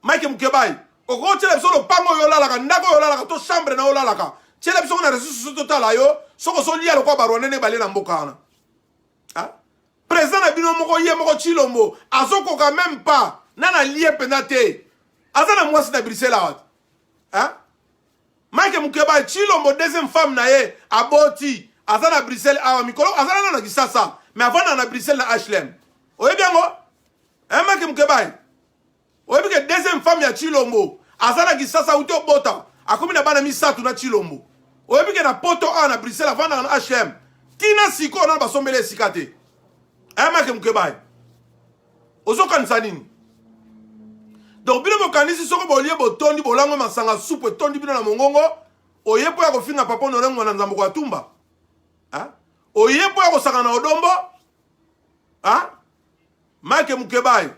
Mike Mukebai oko tshela biso lo pango yo lalaka ndako yo lalaka to chambre na yo lalaka tshela biso na ressources totala yo soko so lia lokwa barwane ne bale na mboka na président na bino moko ye moko Chilombo azoko quand même pas nana lié penate azana mwasi na Bruxelles Mike Mukebai Chilombo deuxième femme na ye aboti azana Bruxelles awa mikolo azana na Kisasa mais avant na Bruxelles na HLM oyebi yango Mike Mukebai oyebi ke deuxième femme ya Chilombo azana Kisasa uto bota akomi na bana misatu na Chilombo oyebi ke na poto a na Bruxelles avant na HLM tina siko na basombele sikate Mike Mukebai ozokanisa nini donc bino bokanisi soko bolie botondi bolango masanga soupe tondi bino na mongongo oyepo ya kofinga papa Honoré Ngwana Nzambo Katumba oyepo ya kosaka na odombo Mike Mukebai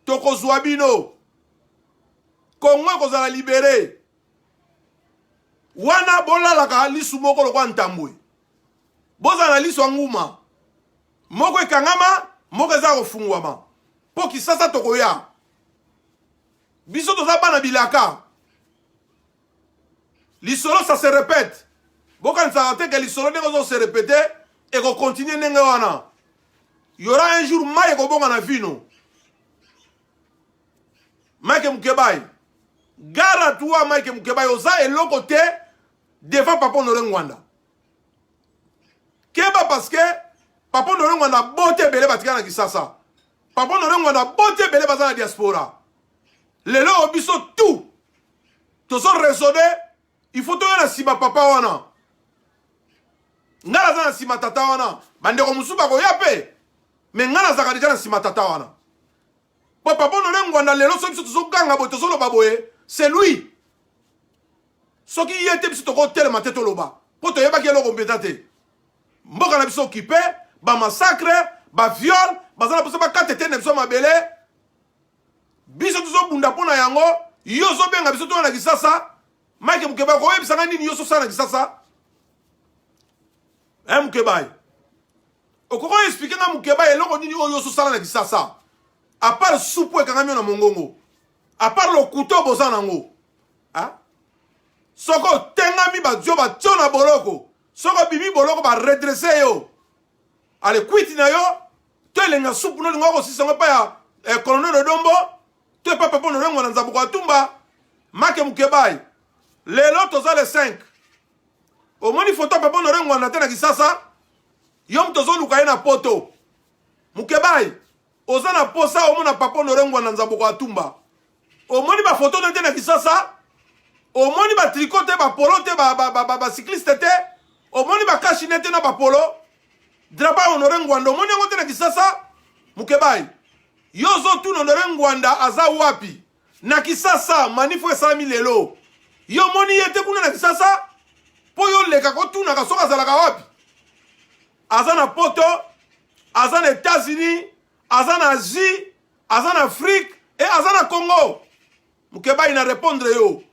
tokozwa bino Congo ekozala libéré wana bolalaka lisu moko lokwa ntambwe bozala lisu anguma moko ekangama moko eza kofungwama po Kisasa tokoya biso toza bana bilaka lisolo ça se répète bokanisaka te ke lisolo ndenge ozo se répéter ekokontinue ndenge wana yora un jour mai ekobonga na vino Mike Mukebai gara toi Mike Mukebai oza eloko te devant Papa Honoré Ngwanda keba parce que Papa Honoré Ngwanda bote bele batika na Kisasa Papa Honoré Ngwanda bote bele baza na diaspora lelo obiso tout tozo raisonner il faut toyo na sima papa wana ngala za na sima tata wana bandeko musuba ko yape me ngala za kadija na sima tata wana Papa Honoré Ngwanda lelo so biso tozo ganga bo tozo loba boye c'est lui soki yete biso toko telema te toloba po to yeba ki eloko mbetate mboka na biso occupé ba massacre ba viol bazala biso ba katete na biso mabele biso tozo bunda pona yango yo zo benga biso to na Kisasa Mike Mukebai ko yebisanga nini yo so sana Kisasa Mukebai okoko expliquer na Mukebai eloko nini yo so sana na Kisasa à part soupe ekangami na mongongo à part le couteau boza nango hein soko tengami ba dio ba tio na boloko soko bibi boloko ba redresser yo ale kwiti na yo to elenga soupe no ngoko sisanga pa ya colonel Odombo to Papa Honoré Ngwanda Nzambo kwa tumba Mike Mukebai lelo toza le 5 omoni photo Papa Honoré Ngwanda te na Kisasa yo mtozo luka na poto Mukebai oza na posa omona Papa Honoré Ngwanda Nzambo kwa tumba omoni ba photo te na Kisasa omoni ba tricot te ba polo te ba cycliste te omoni ba cachinette na ba polo drapeau Honoré Ngwanda omoni ngo te na Kisasa Mukebai yozo tu Honoré Ngwanda aza wapi na Kisasa manifo esami lelo yo moni yete kuna na Kisasa po yo leka ko tuna ka soka zalaka wapi aza na poto aza na États-Unis aza na Asie aza na Afrique et aza na Congo Mukebai na répondre yo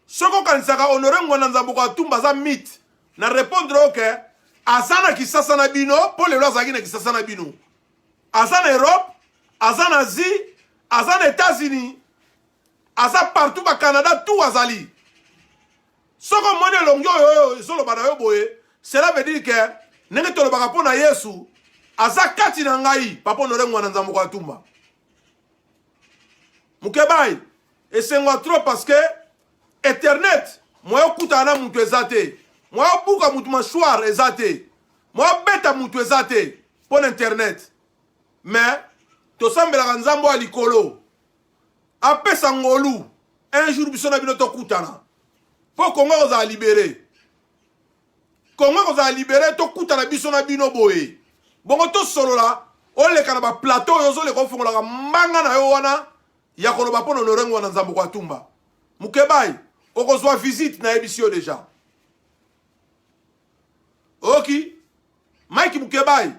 soko kanisaka Honoré Ngwanda Nzambo kwa tumba za mythe na répondre ok aza na Kisasa na bino po lelo azaki na Kisasa na bino aza na Europe aza na Asie aza na États-Unis aza partout ba Canada tout azali soko moni longo yo solo bana yo boye cela veut dire que nenge tolo baka pona Yesu aza kati na ngai Papa Honoré Ngwanda Nzambo kwa tumba Mukebai esengo trop parce que internet moyo kutana mutu ezate moyo buka mutu mashwar ezate moyo beta mutu ezate pona internet mais to sambela Nzambo alikolo apesa ngolu un jour biso na bino to kutana po Congo za libérer Congo za libérer to kutana biso na bino boye bongo to solola oleka na ba plateau yo zo le ko fongola mbanga na yo wana ya koloba po Honoré Ngwanda Nzambo kwa tumba Mukebai okozwa visite na ebisio déjà oki Mike Mukebai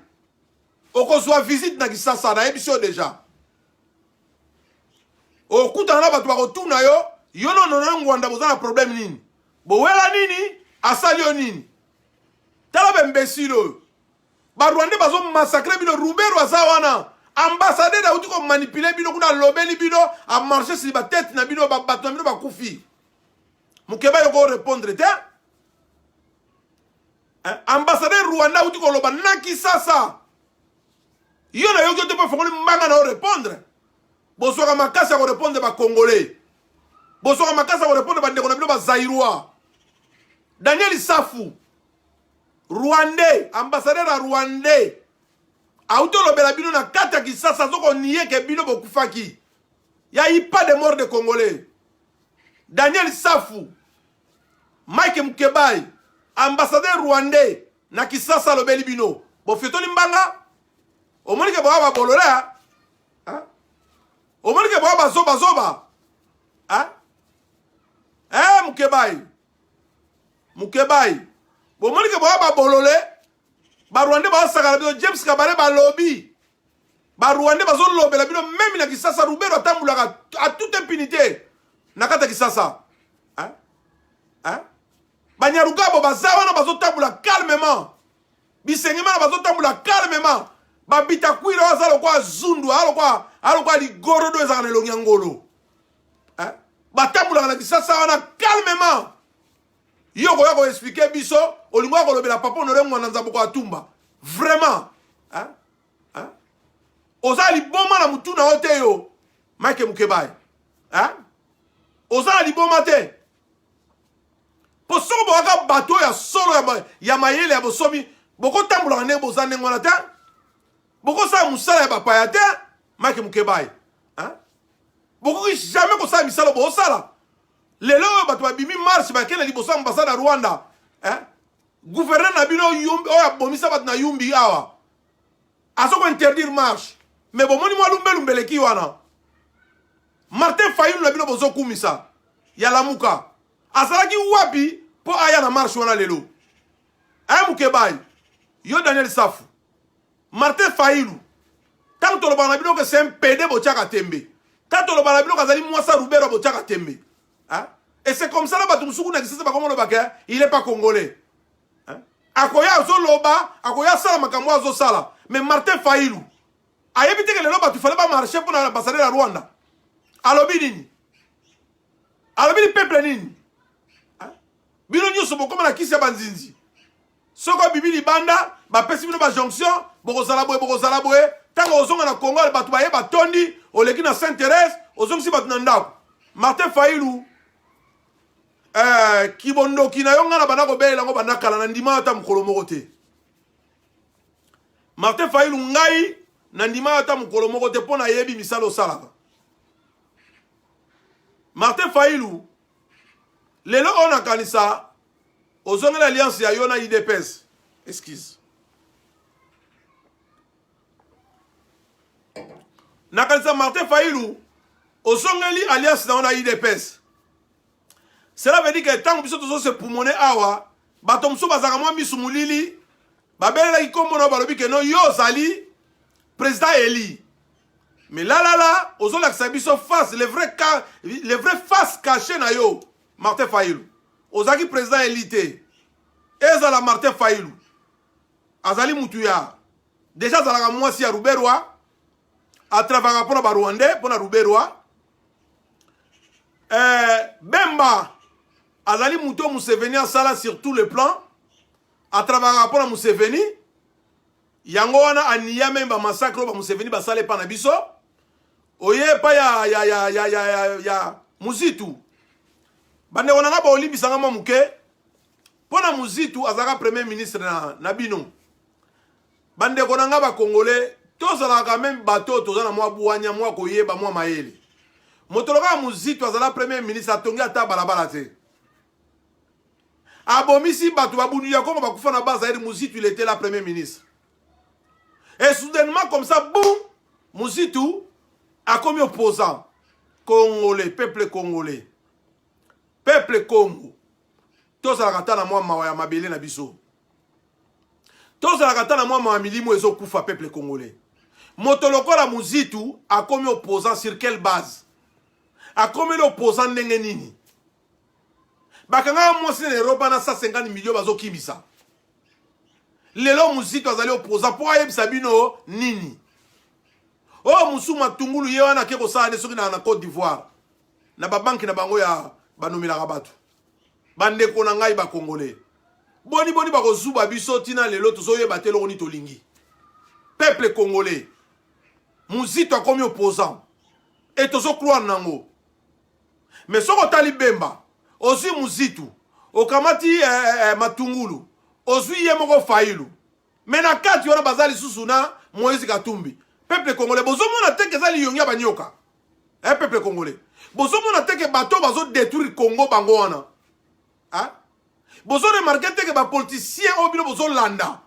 okozwa visite na Kisasa na ebisio déjà okutana na bato bakotuna yo yo no Honoré Ngwanda boza na problème nini bowela nini asali yo nini tala bembesilo ba Rwanda bazo massacrer bino Rubero aza wana ambassadeur da uti ko manipuler bino kuna lobeli bino a marcher sur ba tête na bino ba bato na bino ba kufi Mukebai ko répondre te ambassadeur Rwanda uti ko loba na Kisasa yo na yo te pa fongoli mbanga na répondre bosoka makasa ko répondre ba congolais bosoka makasa ko répondre ba ndeko na bino ba Zaïrois Daniel Safu Rwandais ambassadeur à Rwandais auto lobela bino na kata Kisasa zoko nié ke bino bokufaki ya y pas de mort de congolais Daniel Safu Mike Mukebai ambassadeur rwandais na Kisasa lobeli bino bo fetoli mbanga omoni ke ba bolora omoni ke ba zoba Mukebai omoni ke ba bolole ba Rwandais ba sakala bino James Kabare ba lobby ba Rwandais ba zo lobela bino même na Kisasa Rubero tambulaka à toute impunité na kata Kisasa Banyarugabo bazawa na bazotambola calmement. Bisengema na bazotambola calmement. Babita kwira wazalo kwa zundu, alo kwa ligorodo ezakana elongiangolo. Batambola na kisasa wana calmement. Yoko yako expliquer biso, olingo yako lobela papa onore mwana nzambo kwa tumba. Vraiment. Ozali boma na mutuna ote yo. Mike Mukebai. Ozali boma te. Posoko boka bato ya solo ya mayele ya bosomi. Boko tambola ne bozane ngwana te. Boko sa musala ya bapaya te. Mike Mukebai. Boko jamais ko sa misala bo sala. Lelo bato babimi marche bakena liboso ambassade ya Rwanda. Gouverneur na bino yumbi oya bomisa bato na yumbi awa. Asoko interdire marche. Mais bon moni mwa lumbeleki wana. Martin Fayulu na bino bozo kumisa. Ya lamuka. Asalaki wapi po aya na marche wana lelo. Mukebai. Yo Daniel Safu. Martin Fayulu. Tant to lo bana bino que c'est un PD bochaka tembe. Tant to lo bana bino kazali mwasa Rubero bochaka tembe. Et c'est comme ça là batumsuku na kisasa bakomo lo baka, il est pas congolais. Akoya zo loba, akoya sala makambo zo sala. Mais Martin Fayulu ayebite ke lelo batu fallait pas marcher pour l'ambassadeur à Rwanda. Alobi nini? Alobi peuple nini? Bino nyuso bokoma na kisi ya banzinzi. Soko bibili banda, ba pesi bino ba jonction, boko zalabwe, tango ozonga na Congo batu baye batondi, oleki na Sainte-Thérèse, ozongi si batu na ndako. Martin Fayulu kibondo kina yonga na banako bela ngo banakala na ndima ata mukolo moko te. Martin Fayulu ngai na ndima ata mukolo moko te pona yebi misalo salaka. Martin Fayulu lelo ona kanisa ozongela alliance ya yona IDPS. Excuse. Na kanisa Martin Fayulu ozongeli alliance na ona IDPS. Cela veut dire que tant que nous se poumoner awa, batom so bazaka mwa misumulili, babela ikombo na balobi que non yo zali président Eli. Mais là, ozo la biso face les vrais face cachés na yo Martin Fayulu. Ozaki président Eli te. Ezala Martin Fayulu. Azali mutuya. Déjà zalaka mwasi ya Ruberwa. A travailler pour la Rwandais, pour la Ruberwa. Bemba Azali Mouto Museveni a sala sur tous les plans. À travers rapport à Museveni. Yango wana aniya memba massacre ba Museveni ba sale pa na biso. Oye pa ya Muzitu. Bande wana ba olimbi sanga muke. Pona Muzitu azaka premier ministre na bino. Bande konanga ba Congolais, tous ala quand même bateau tozana mwa buanya mwa koyeba mwa maele. Motoloka Muzitu azala premier ministre atongi ata balabala te. Abomisi batu babunu ya Kongo bakufa na base aide Muzitu il était la premier ministre. Et soudainement comme ça boum Muzitu a commis opposant congolais, peuple congolais. Peuple Congo. Tous ala katana mwa mawa ya mabele na biso. Tous ala katana mwa mawa milimo ezo kufa peuple congolais. Motoloko la Muzitu a commis opposant sur quelle base? A commis l'opposant ndenge nini? Bakanga mwasi na Europa na 150 millions bazo kimisa. Lelo Muzitu azali opposant po ayebisa bino nini? Oh musuma tungulu ye wana ke kosala ne soki na Côte d'Ivoire. Na ba banki na bango ya banomela kabatu. Bande ko na ngai ba Congolais. Boni ba ko zuba biso tina lelo tozoyeba te lokoni tolingi. Peuple congolais. Muzitu a komi opposant. Et tozo croire nango. Mais soko tali Bemba Ozi Muzitu, okamati Matungulu, Ozi Yemoko Fayulu. Mena kati wana bazali susuna Moïse Katumbi. Peuple congolais, bozo mona teke zali yongia banyoka. Peuple congolais. Bozo mona teke bateau bazo détruire Congo bango wana. Bozo remarquer teke ba politicien obino bozo landa.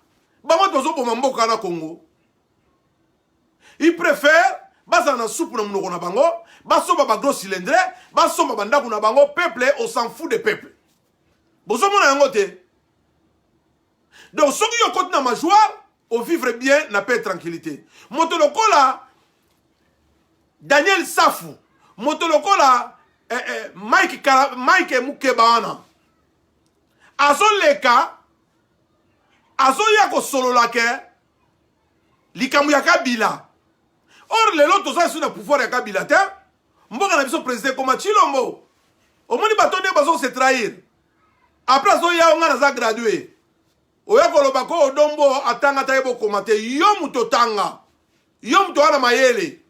Bango bozo boma mboka na Congo. Il préfère basana soupe na munoko na bango. Baso ba gros cylindre, baso ba bandaku na bango, peuple, on s'en fout des peuples. Bozo mona yango te. Donc, ceux qui ont côté na ma joie, on vivre bien, na paix et tranquillité. Motolokola, Daniel Safu, Motolokola, Mike Mukebaana. azoleka azoya kosolola ke likambo ya Kabila. Or lelo toza sur le pouvoir ya Kabila te mboka na biso président koma Tshilombo omoni bato nde bazo se trahir après azoya nga naza gradué oya koloba ko odombo atanga ta yebo koma te yo muto tanga yo muto wana mayele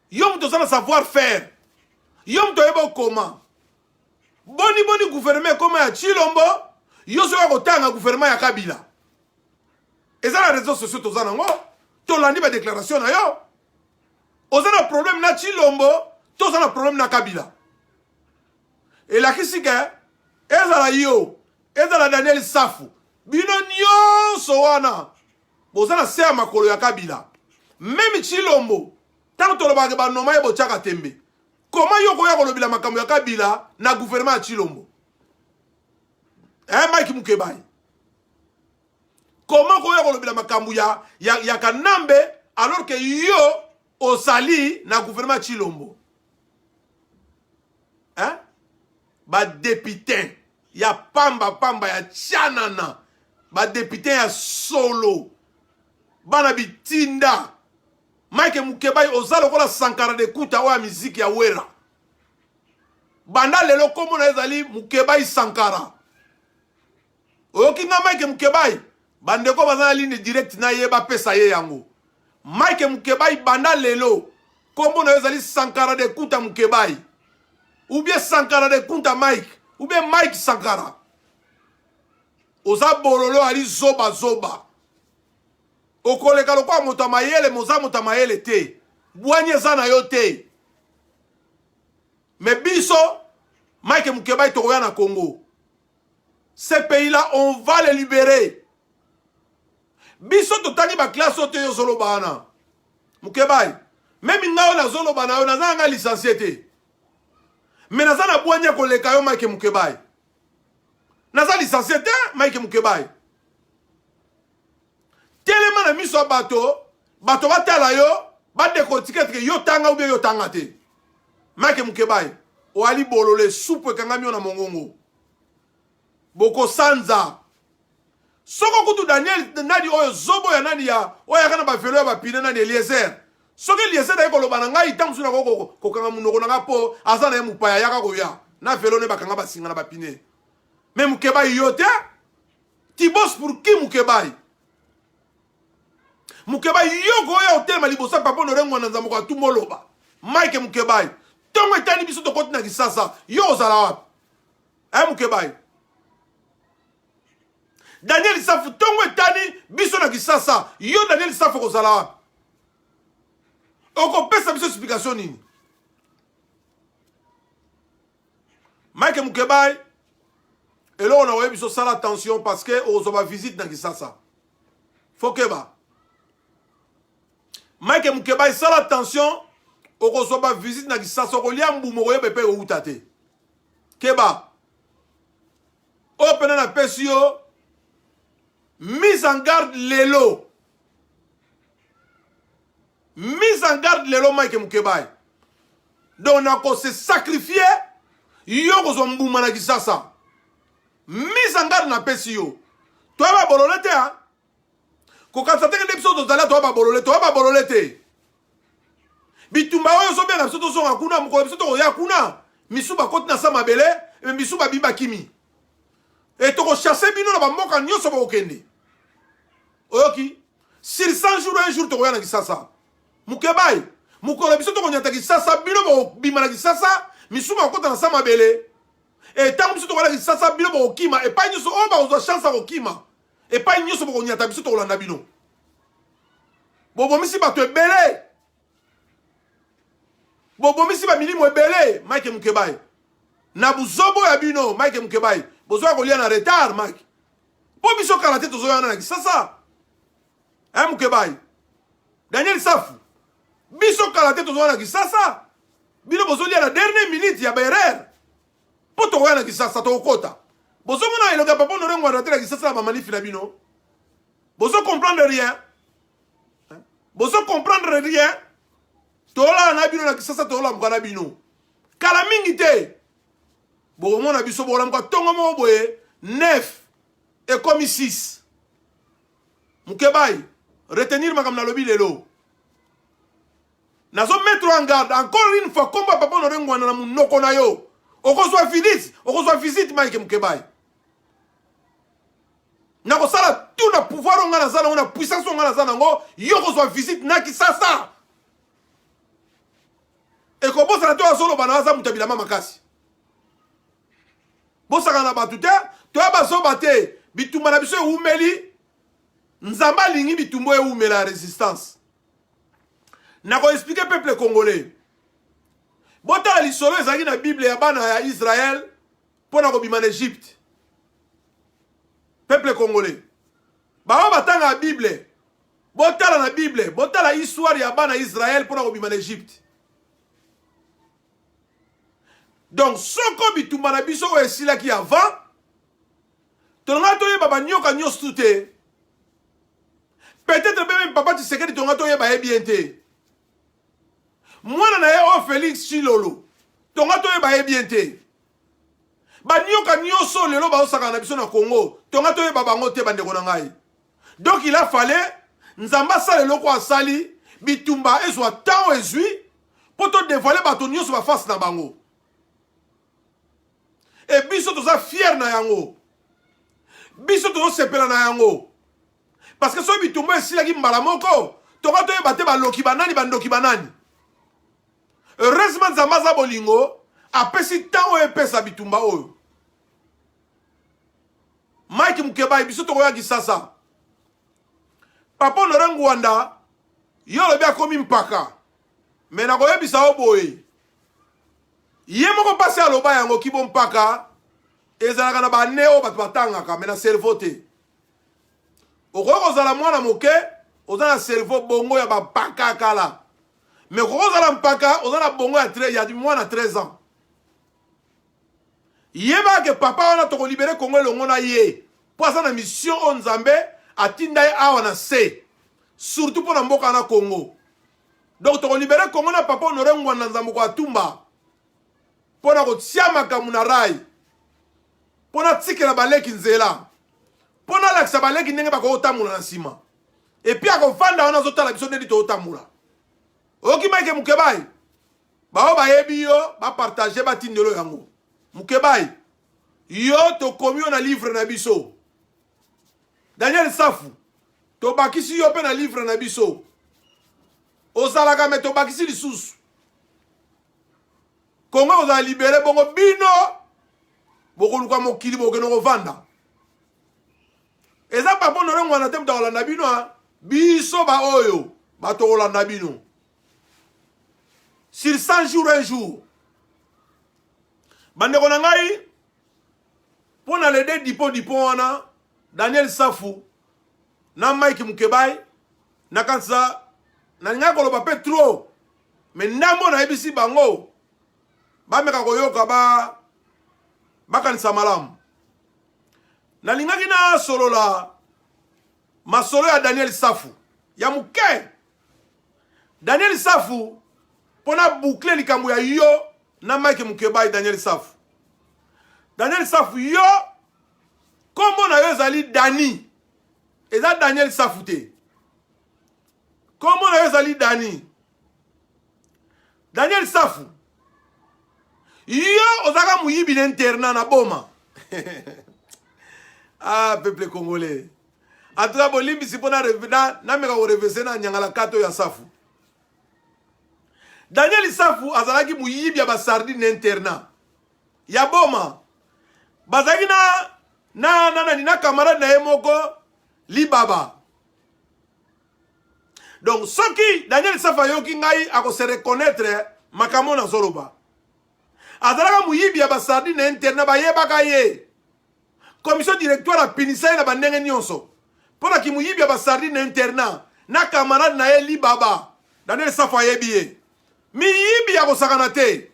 yo muto sana savoir faire yo muto yebo koma boni gouvernement koma ya Tshilombo yo so ya kotanga gouvernement ya Kabila. Et ça, les réseaux sociaux, tu as dit ma déclaration. Tu as un problème na Tshilombo, tu as un problème na Kabila. Et la question est, est-ce que Daniel Safou, bino nyonso wana, bozana ser makolo ya Kabila. Même Tshilombo, tant que tu as un nom de Tchaka Tembe, comment yoko ya kolobila makambo ya Kabila na gouvernement ya Tshilombo? Mike Mukebai. Comment koya kolobila makambu ya Kanambe alors que yo osali na gouvernement Tshilombo? Hein? Ba député ya pamba ya Tchanana, ba député ya Solo, bana bitinda. Mike Mukebai ozalo kola Sankara de kuta wa muziki ya wera. Banda lelo komo na ezali Mukebai Sankara. Okinga Mike Mukebai bandeko bazana ligne direct na yeba pesa ye yango. Mike Mukebai banda lelo kombo na ezali Sankara de Kunta Mukebai ou bien Sankara de Kunta Mike ou bien Mike Sankara oza bololo ali zoba okoleka lokwa motamayele moza motamayele te bwanye zana yo te. Mais biso Mike Mukebai tokoya na Congo, ces pays là on va les libérer. Biso totani ba classe ote yo solo bana. Mukebai. Même ngao na solo bana yo naza nga licencié te. Mais naza na bwanya koleka yo Mike Mukebai. Naza licencié te Mike Mukebai. Tellement na miso bato batala yo, ba décortiquer que yo tanga ou bien yo tanga te. Mike Mukebai, o ali bolole soupe kangami na mongongo. Boko sanza. Soko kutu Daniel nadi oyo zobo ya nani ya oya kana ba velo ya ba pine nani Eliezer. Soko Eliezer da ko lobana ngai tamsu na ko kanga munoko na po azana ya mupaya yaka ko ya. Na velo ne bakanga ba singa na ba pine. Mais Mukebai yote ti boss pour qui Mukebai? Mukebai yoko ya hotel malibosa papa no rengo na nzamoko atumoloba. Mike Mukebai. Tongo etani biso to kotina kisasa. Yo zala wapi? Mukebai. Daniel Safu tongo etani biso na kisasa yo Daniel Safu kozala wapi? Oko pesa biso explication nini? Mike Mukebai et là on a eu biso sala attention parce que ozoba visite na kisasa. Fokeba. Mike Mukebai sala attention ozoba visite na kisasa ko liambu mo yebe pe outate. Keba. Open na pesio mise en garde lelo. Mise en garde lelo Mike Mukebai. Donc on a se sacrifier yo ko mbuma na kisasa. Mise en garde na pesio. Toi ba bololete ha. Ko katsate ke episode dala toi ba bololete. Bitumba oyo so bien episode so akuna mko episode o yakuna. Misuba koti na sama bele, misuba biba kimi. Et to ko chasser bino na ba mboka nyoso ba okende. Oyoki, sur 100 jours, un jour, tu regardes Kisasa. Mukebai, Mukolo biso to konyata Kisasa, bino bo bima na Kisasa, misuma okota na sama bele. Et tant biso to regarde Kisasa, bino bo okima, et pas nyoso oba ozo chance à okima. Et pas nyoso bo konyata biso to olanda bino. Bobo misi ba to ebele. Bobo misi ba milimo ebele, Mike Mukebai. Na buzobo ya bino, Mike Mukebai. Bozo ko lia na retard, Mike. Po biso kala te to zo yana na Kisasa. Mukebai. Daniel Safu. Biso kala te to zo yana na Kisasa. Bino bozo lia na dernière minute ya berer. Po to yana na Kisasa to okota. Bozo mona eloga papa no rengo na tela Kisasa ba manifi na bino. Bozo comprendre rien. Bozo comprendre rien. Tola na bino na Kisasa tola mkana bino. Kala mingi te. Bo mona biso bo lam ka tongo mo boye 9 et comme 6. Moukebaï, retenir ma kamna lobi lelo. Nazo mettre en garde encore une fois comme papa no na munoko na yo. Okozwa visite Mike Moukebaï. Nako sala tout na pouvoir on na zana on a puissance on na zana ngo yo kozwa visite na kisasa. Et ko bosa na to azolo bana za mutabila mama kasi. Bosa kana batute to abazo bate bitumba na biso umeli nzamba lingi bitumbo e umela résistance. Nako expliquer peuple congolais. Bota li solo ezaki na Bible ya bana ya Israël pona ko bima en Égypte. Peuple congolais. Ba batanga la Bible. Bota la Bible, bota la histoire ya bana Israël pona ko bima en Égypte. Donc soko bitumba na biso ko esila ki avant. Tonga toye baba nyoka nyosute. Peut-être même papa tu sais que tonga toye ba ebiente. Moi na ye o Félix Chilolo. Tonga toye ba ebiente. Ba nyoka nyoso lelo ba osaka na biso na Congo. Tonga toye baba ngote bande ko na ngai. Donc il a fallu nzamba sale loko asali bitumba ezwa temps ezui pour te dévoiler ba ton nyoso ba face na bango. Et biso toza fier na yango. Biso tozo sepela na yango. Parce que so bitumba esila ki mbala moko, tonga toye bate ba loki banani bandoki banani. Heureusement nzamba za bolingo apesi temps oyo epesa bitumba oyo. Mike Moukebaï biso tokoya kisasa. Papa Laurent Wanda yo lobi akomi mpaka. Mais na koyebisa oboye. Ye moko pasi aloba yango kibo mpaka ezalaka na baneo bato batangaka mais na cerveau te. Okoki kozala mwana moke oza na cerveau bongo ya bapaka kala. Mais okoki kozala mpaka oza na bongo ya mwana 13 ans. Yeba ke papa wana toko libere Congo elongo na ye. Po aza na mission o Nzambe atinda ye awa na se. Surtout po na mboka na Congo. Donc toko libere Congo na papa Honoré Ngwanda Nzambe kwa Tumba. Po na kotia makamu na rai. Po na tikela baleki nzela. Po na lakisa baleki ndenge bako otamula na sima. Et puis akovanda wana zotala biso ndedi to otamula. Oki Mike Moukebaï. Ba o ba yebi yo ba partager ba tindelo yango. Moukebaï. Yo to komi na livre na biso. Daniel Safu. To bakisi yo pe na livre na biso. Ozalaka me to bakisi lisusu. Kongo oza libéré bongo bino. Boko luka mokili boke no vanda. Eza papa no rengo na temta olanda bino ha. Biso ba oyo. Ba to olanda bino. Sur 100 jours un jour. Bande ko na ngai. Pona le de dipo wana. Daniel Safu. Na Mike Moukebaï. Na kansa. Na nga koloba pe trop. Mais ndambo na ebisi bango. Ba meka koyoka ba kanisa malamu. Na lingaki na solo la. Masolo ya Daniel Safu. Ya muke. Daniel Safu. Pona boucler likambo ya yo. Na Mike Moukebaï Daniel Safu. Daniel Safu yo. Comment na yo zali Dani. Eza Daniel Safu te. Comment na yo zali Dani. Daniel Safu. Yo ozaka muyibi n'internat na boma. Ah, peuple congolais. En tout cas, bolimbi si pona na meka ko revese na nyangala kato ya Safu. Daniel Safu azalaki muyibi ya ba sardine n'internat. Ya boma. Bazaki na camarade na yemoko Libaba. Donc soki Daniel Safu yoki ngai ako se reconnaître makamo na zoroba. Azalaka muyibi ya ba sardine interne ba yebaka ye. Commission directoire a pinisa na bandenge nyonso. Pona ki muyibi ya ba sardine interne na camarade na ye Libaba. Daniel Safu yebiye. Mi yibi ya kosakana te.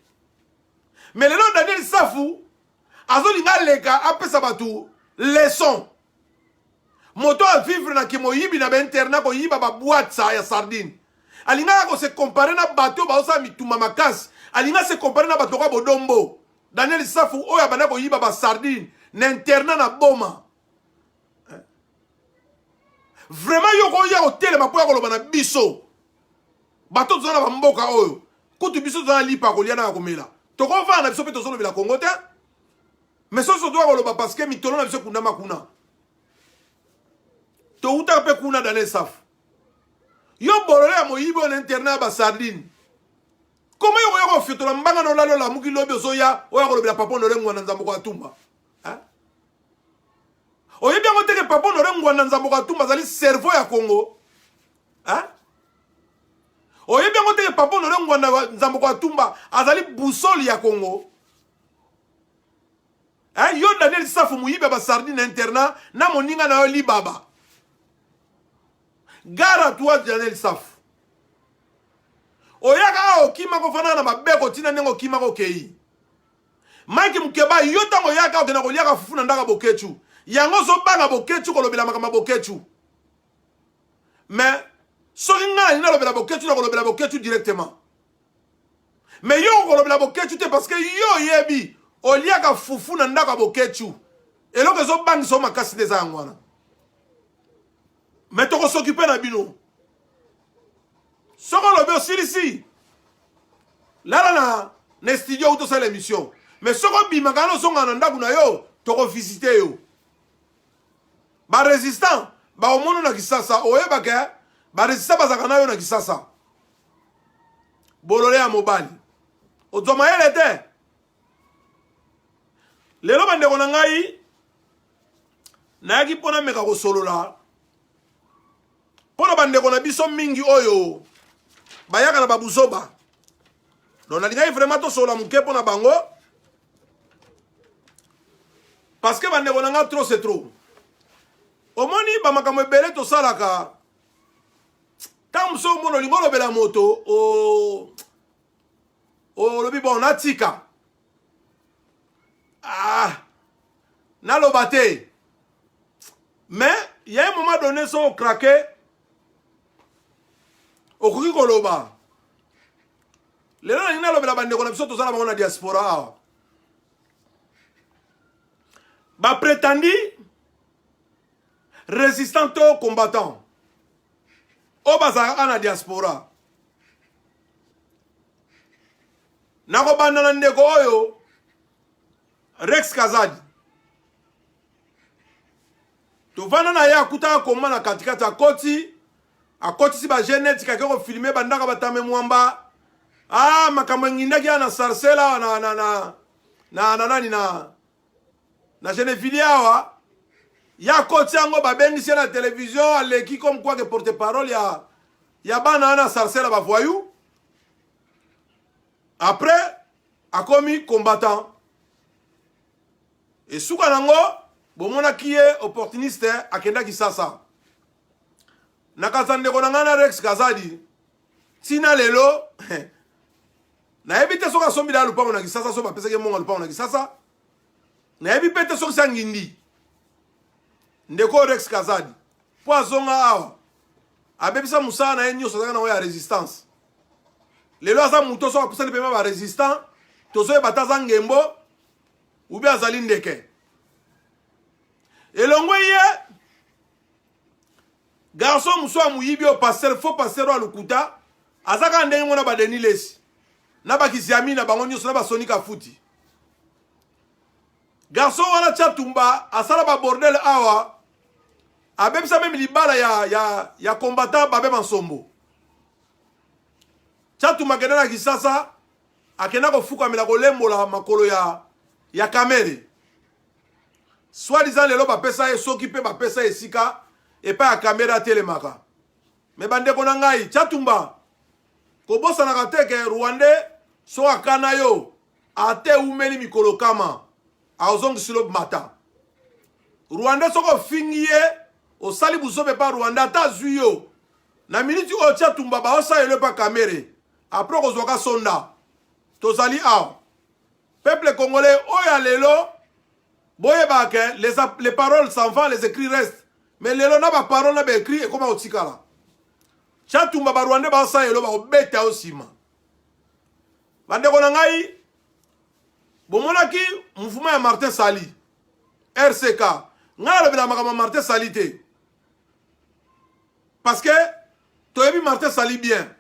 Mais le nom Daniel Safu azolinga leka apesa batu leçon. Moto a vivre na ki moyibi na ba interne ko yiba ba boîte sa ya sardine. Alinga ko se comparer na bateau ba osa mituma makasi. Alinga se comparer na bato kwa bodombo. Daniel Safu oya bana ko yiba ba sardine na internat na boma. Vraiment yoko ya hotel ma poya koloba na biso. Bato tozana ba mboka oyo. Kutu biso tozana lipa kolia na komela. Toko va na biso pe tozolo bila Congo te. Mais so so doit koloba parce que mitolo na biso kuna makuna. To uta pe kuna dans les saf. Yo bolole ya moyibo na internat ba sardine. Comment yo fiotola mbanga no lalo la muki lobi ozoya oya kolobela papa no rengwa na nzambo kwa tumba. Hein? Oye bien ngote ke papa no rengwa na nzambo kwa tumba zali cerveau ya Congo. Hein? Oye bien ngote ke papa no rengwa na nzambo kwa tumba azali boussole ya Congo. Hein? Yo Daniel Safu muyibe ba sardine internat na moninga na yo libaba. Gara toi Daniel Safu. Oyaka okima ko fana na mabeko tina nengo kima ko kei. Mike Mukeba yota oyaka okena ko liaka fufu na ndaka bokechu. Yango zo banga bokechu ko lobela makama bokechu. Mais soki nga ina lobela bokechu na ko lobela bokechu directement. Mais yo ko lobela bokechu te parce que yo yebi oliaka fufu na ndaka bokechu. Eloko zo banga so makasi des angwana. Mais to ko s'occuper na bino. Soko lobe osirisi. Là na studio ou to sa l'émission. Mais soko bimagano songa na ndaku na yo, toko visiter yo. Ba résistant, ba omono na kisasa, oyeba ke ba résistant bazaka na yo na kisasa. Bolole ya mobali. Ozoma ele te. Lelo bande ko na ngai na yaki pona meka ko solola. Pona bande ko na biso mingi oyo. Bayaka na babuzoba. Donc na lingai vraiment to sola muke pona bango. Parce que bande konanga trop c'est trop. Omoni ba makambo ebele to salaka. Tamso mono lingolo bela moto o lobi bon natika. Na lo bate. Mais il y a un moment donné son craqué. Okoki koloba. Lelo na lobela bande kona biso tozala bango na diaspora. Ba prétendi résistant to combattant. O bazaka na diaspora. Nako banda na ndeko oyo Rex Kazadi. Tovana na ya kuta koma na katikata koti. A koti si ba genetique a ko filmer bandaka batame mwamba. Makambo ngindaki na sarcela na Genevilia wa ya koti yango babengisi na télévision aleki comme quoi que porte-parole ya bana na sarcela ba voyou. Après a commis combattant. Et suka nango bomona kiye opportuniste akenda kisasa. Nakazande konangana Rex Kazadi tina lelo na ebite soka sombi la lupango na kisasa so bapesa ke monga lupango na kisasa na ebite soka sangindi ndeko Rex Kazadi poisonga awa abebisa musana na enyo sozaka na ya résistance lelo aza muto so apesa pema ba résistant tozo bataza ngembo ubi azali ndeke elongwe ye garçon muso muyibi o passer faux passer wa lukuta azaka ndenge mona ba denilesi na ba kiziami na bango nyoso na ba sonika futi garçon wana chatumba asala ba bordel awa abebisa même libala ya combattant babe mansombo chatumba kena na kisasa akena ko fuka mela ko lembola makolo ya kamere soit disant lelo ba pesa e soki pe ba pesa esika et pas à caméra télémaka. Mais bande konangai chatumba kobosa na kateke Rwandais so akana yo ate umeli mikolo kama azong silo mata Rwandais soko fingiye o sali buzobe pa Rwanda ta zuyo na minute o chatumba ba osa yele pa kamere après kozwaka sonda tozali a peuple congolais oya lelo boye ba ke les paroles s'en vont, les écrits restent. Mais les gens n'ont parole n'a pas écrit et comment on tika là. Chatumba Rwandais ba sa yelo ba obeta osima. Bande konangai bomonaki mouvement ya Martin Sali. RCK ngala bela makama Martin Sali te parce que toyebi Martin Sali bien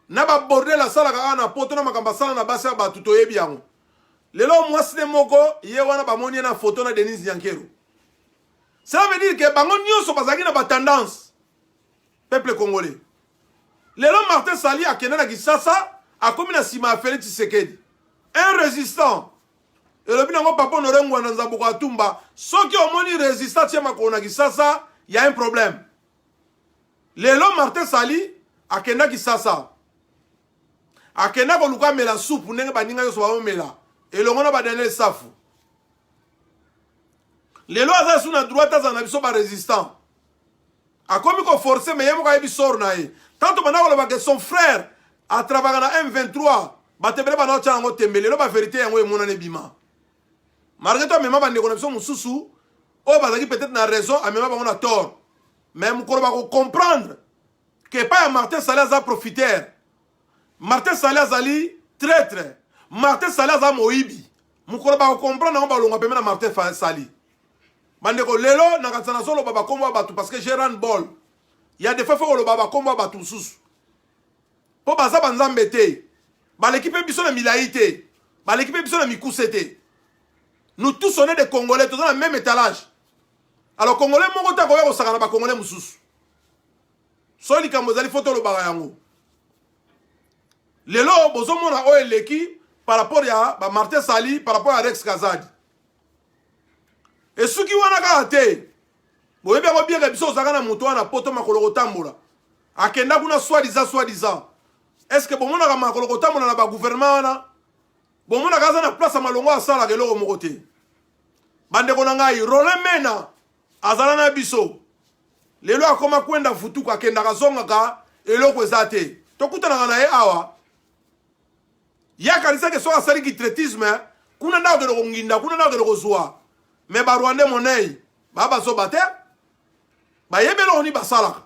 na ba bordel la sala ka na poto na makamba sala na basa ba toyebi yango lelo mwasi moko ye wana ba moni na photo na Denise Yankero. Ça veut dire que bango nyonso bazaki na ba tendance peuple congolais. Lelo Martin Sali a kena na Kisasa a komi na sima Félix Tshisekedi. Un résistant. Et le binango papa Norengo na Nzambo kwa Tumba, soki omoni résistant tia makona Kisasa, y a un problème. Lelo Martin Sali a kena Kisasa. A kena ko luka mela soupe ndenge baninga yo so ba mela. Et le ngona ba daniel safu. Lelo aza suna droite aza na biso ba résistant. A komi ko forcer mais yemo ka yebi sor na ye. Tanto banako le ba que son frère a travaillé na M23, batebele ba na cha ngo tembele lo ba vérité yango emona ne bima. Malgré toi même ba ndeko na biso mususu, o bazaki peut-être na raison, a même ba on a tort. Mais mukolo ba ko comprendre que pas Martin Sali a profiteur. Martin Sali azali traître. Martin Sali a moibi. Mukolo ba ko comprendre ngo ba longa pemena Martin Sali. Bandeko lelo na katsana solo baba komba batu parce que Gérard Ball. Il y a des fois faut le baba komba batu sous. Po baza banzambe te. Ba l'équipe biso na milaïté. Ba l'équipe biso na mikusete. Nous tous on est des Congolais, tous dans le même étalage. Alors Congolais moko ta ko yako sakana ba Congolais mususu. Soli kamozali photo lo baba yango. Lelo bozo mona o eleki par rapport à ba Martin Sali par rapport à Rex Kazadi. Et ceux qui wana ka te boye bien bien que biso zakana muto na poto makolo kotambola akenda kuna soi-disant est-ce que bomona ka makolo kotambola na ba gouvernement wana bomona ka za na place malongo asala ke loko mokote bande kona ngai role mena azala na biso lelo akoma kwenda futuka akenda kazonga ka eloko ezate tokutana na ye awa ya kanisa ke so asali ki traitisme kuna ndao ke nginda kuna ndao ke kozwa mais ba Rwanda monei baba so bate ba yebelo oni basala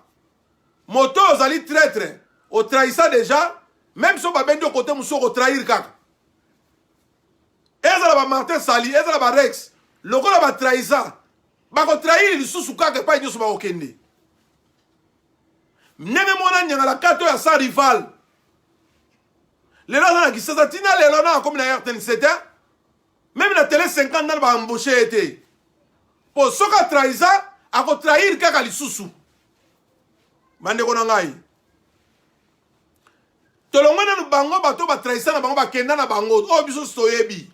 moto ozali traître o trahissa déjà même so ba bendi côté muso ko trahir kaka ezala ba Martin Sali ezala ba Rex lokola ba trahissa ba ko trahir lisusu kaka pa nyoso ba okende neme mona nyanga la kato ya sa rival lelo na Kisasa tina lelo na comme na RTNC même la télé 50 ans va embaucher été. Pour ce qu'a trahi ça, à quoi trahir kaka lisusu. Bande kona ngai. Tolongona no bango bato ba trahi ça na bango ba kenda na bango. Oh biso stoyebi.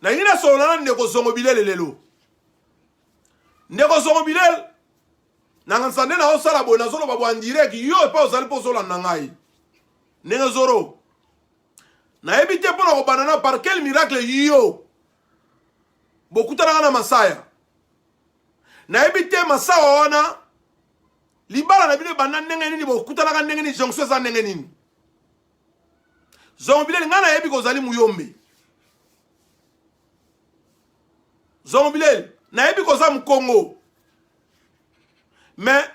Na ngina solana ndeko zongo bilele lelo. Ndeko zongo bilele. Na ngansande na osala bona zolo ba en direct yo pa osali po zola na ngai. Ndenge zoro. Na ebite pour na banana par quel miracle yo beaucoup na masaya na ebite masawa wana libala na bile banana ndenge nini beaucoup na ndenge ni jonction za ndenge nini zombile ngana ebi kozali muyombe zombile na ebi koza Congo mais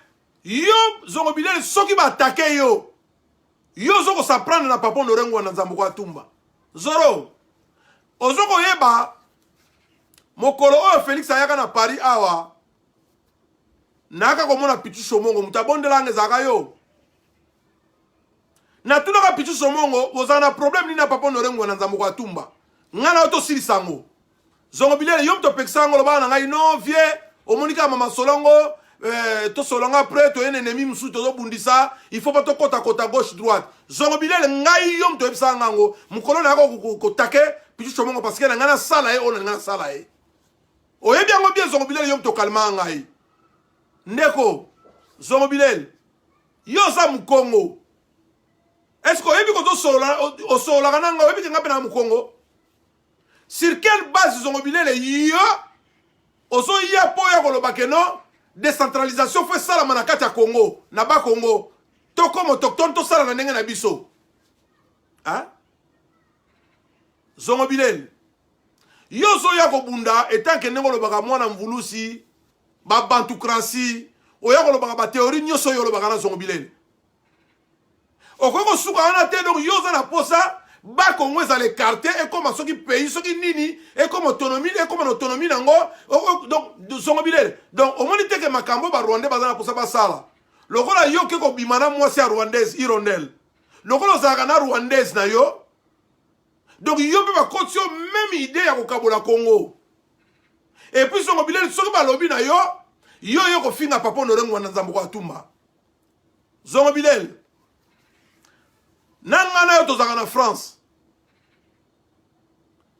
yo zombile soki ba attaquer yo zoko s'apprendre na papa Norengo na Nzambo kwa Tumba. Zoro. Ozoko yeba mokolo o Félix ayaka na Paris awa. Naka komona Pichu Somongo mutabondela ngezaka yo. Na tunaka Pichu Somongo ozana problème ni na papa Norengo na Nzambo kwa Tumba. Ngana oto silisango. Zongo bilele yom to peksango lo bana ngai non vie omonika mama solongo to solonga après to ennemi musu to bundisa il faut pas to kota gauche droite zongo bilele ngai yom to ebsanga ngo mukolo na ko take Pichu Somongo parce que na ngana sala e ona ngana sala e o yebi ngo bien zongo bilele yom to kalma ngai ndeko zongo bilele yo sa Mukongo est-ce que yebi ko to sola o sola kana ngo yebi nga pena Mukongo sur quelle base zongo bilele yo oso ya po ya ko lobake no décentralisation fait ça la manakati ya Congo na ba Congo to comme autochtone to sala na ndenge na biso hein zongo bilele yo so ya ko bunda etant que ndenge lobaka mwana mvulusi ba bantukrasi o ya ko lobaka ba théorie nyoso yo lobaka na zongo bilele okoko suka na te donc yo za na posa ba Congo ezala écarté et comme soki pays soki nini et comme autonomie nango donc zongo bilele donc au moins te que makambo ba Rwandais bazana pour ça ba sala lokola yo ke ko bimana mwasi ya rwandaise irondelle lokola zaka na rwandaise na yo donc yo pe ba kotio même idée ya kokabola Congo et puis zongo bilele soki ba lobi na yo yo ko finga papa Honoré Ngwanda Nzambo kwa Tumba zongo bilele nanga na yo tozaka na France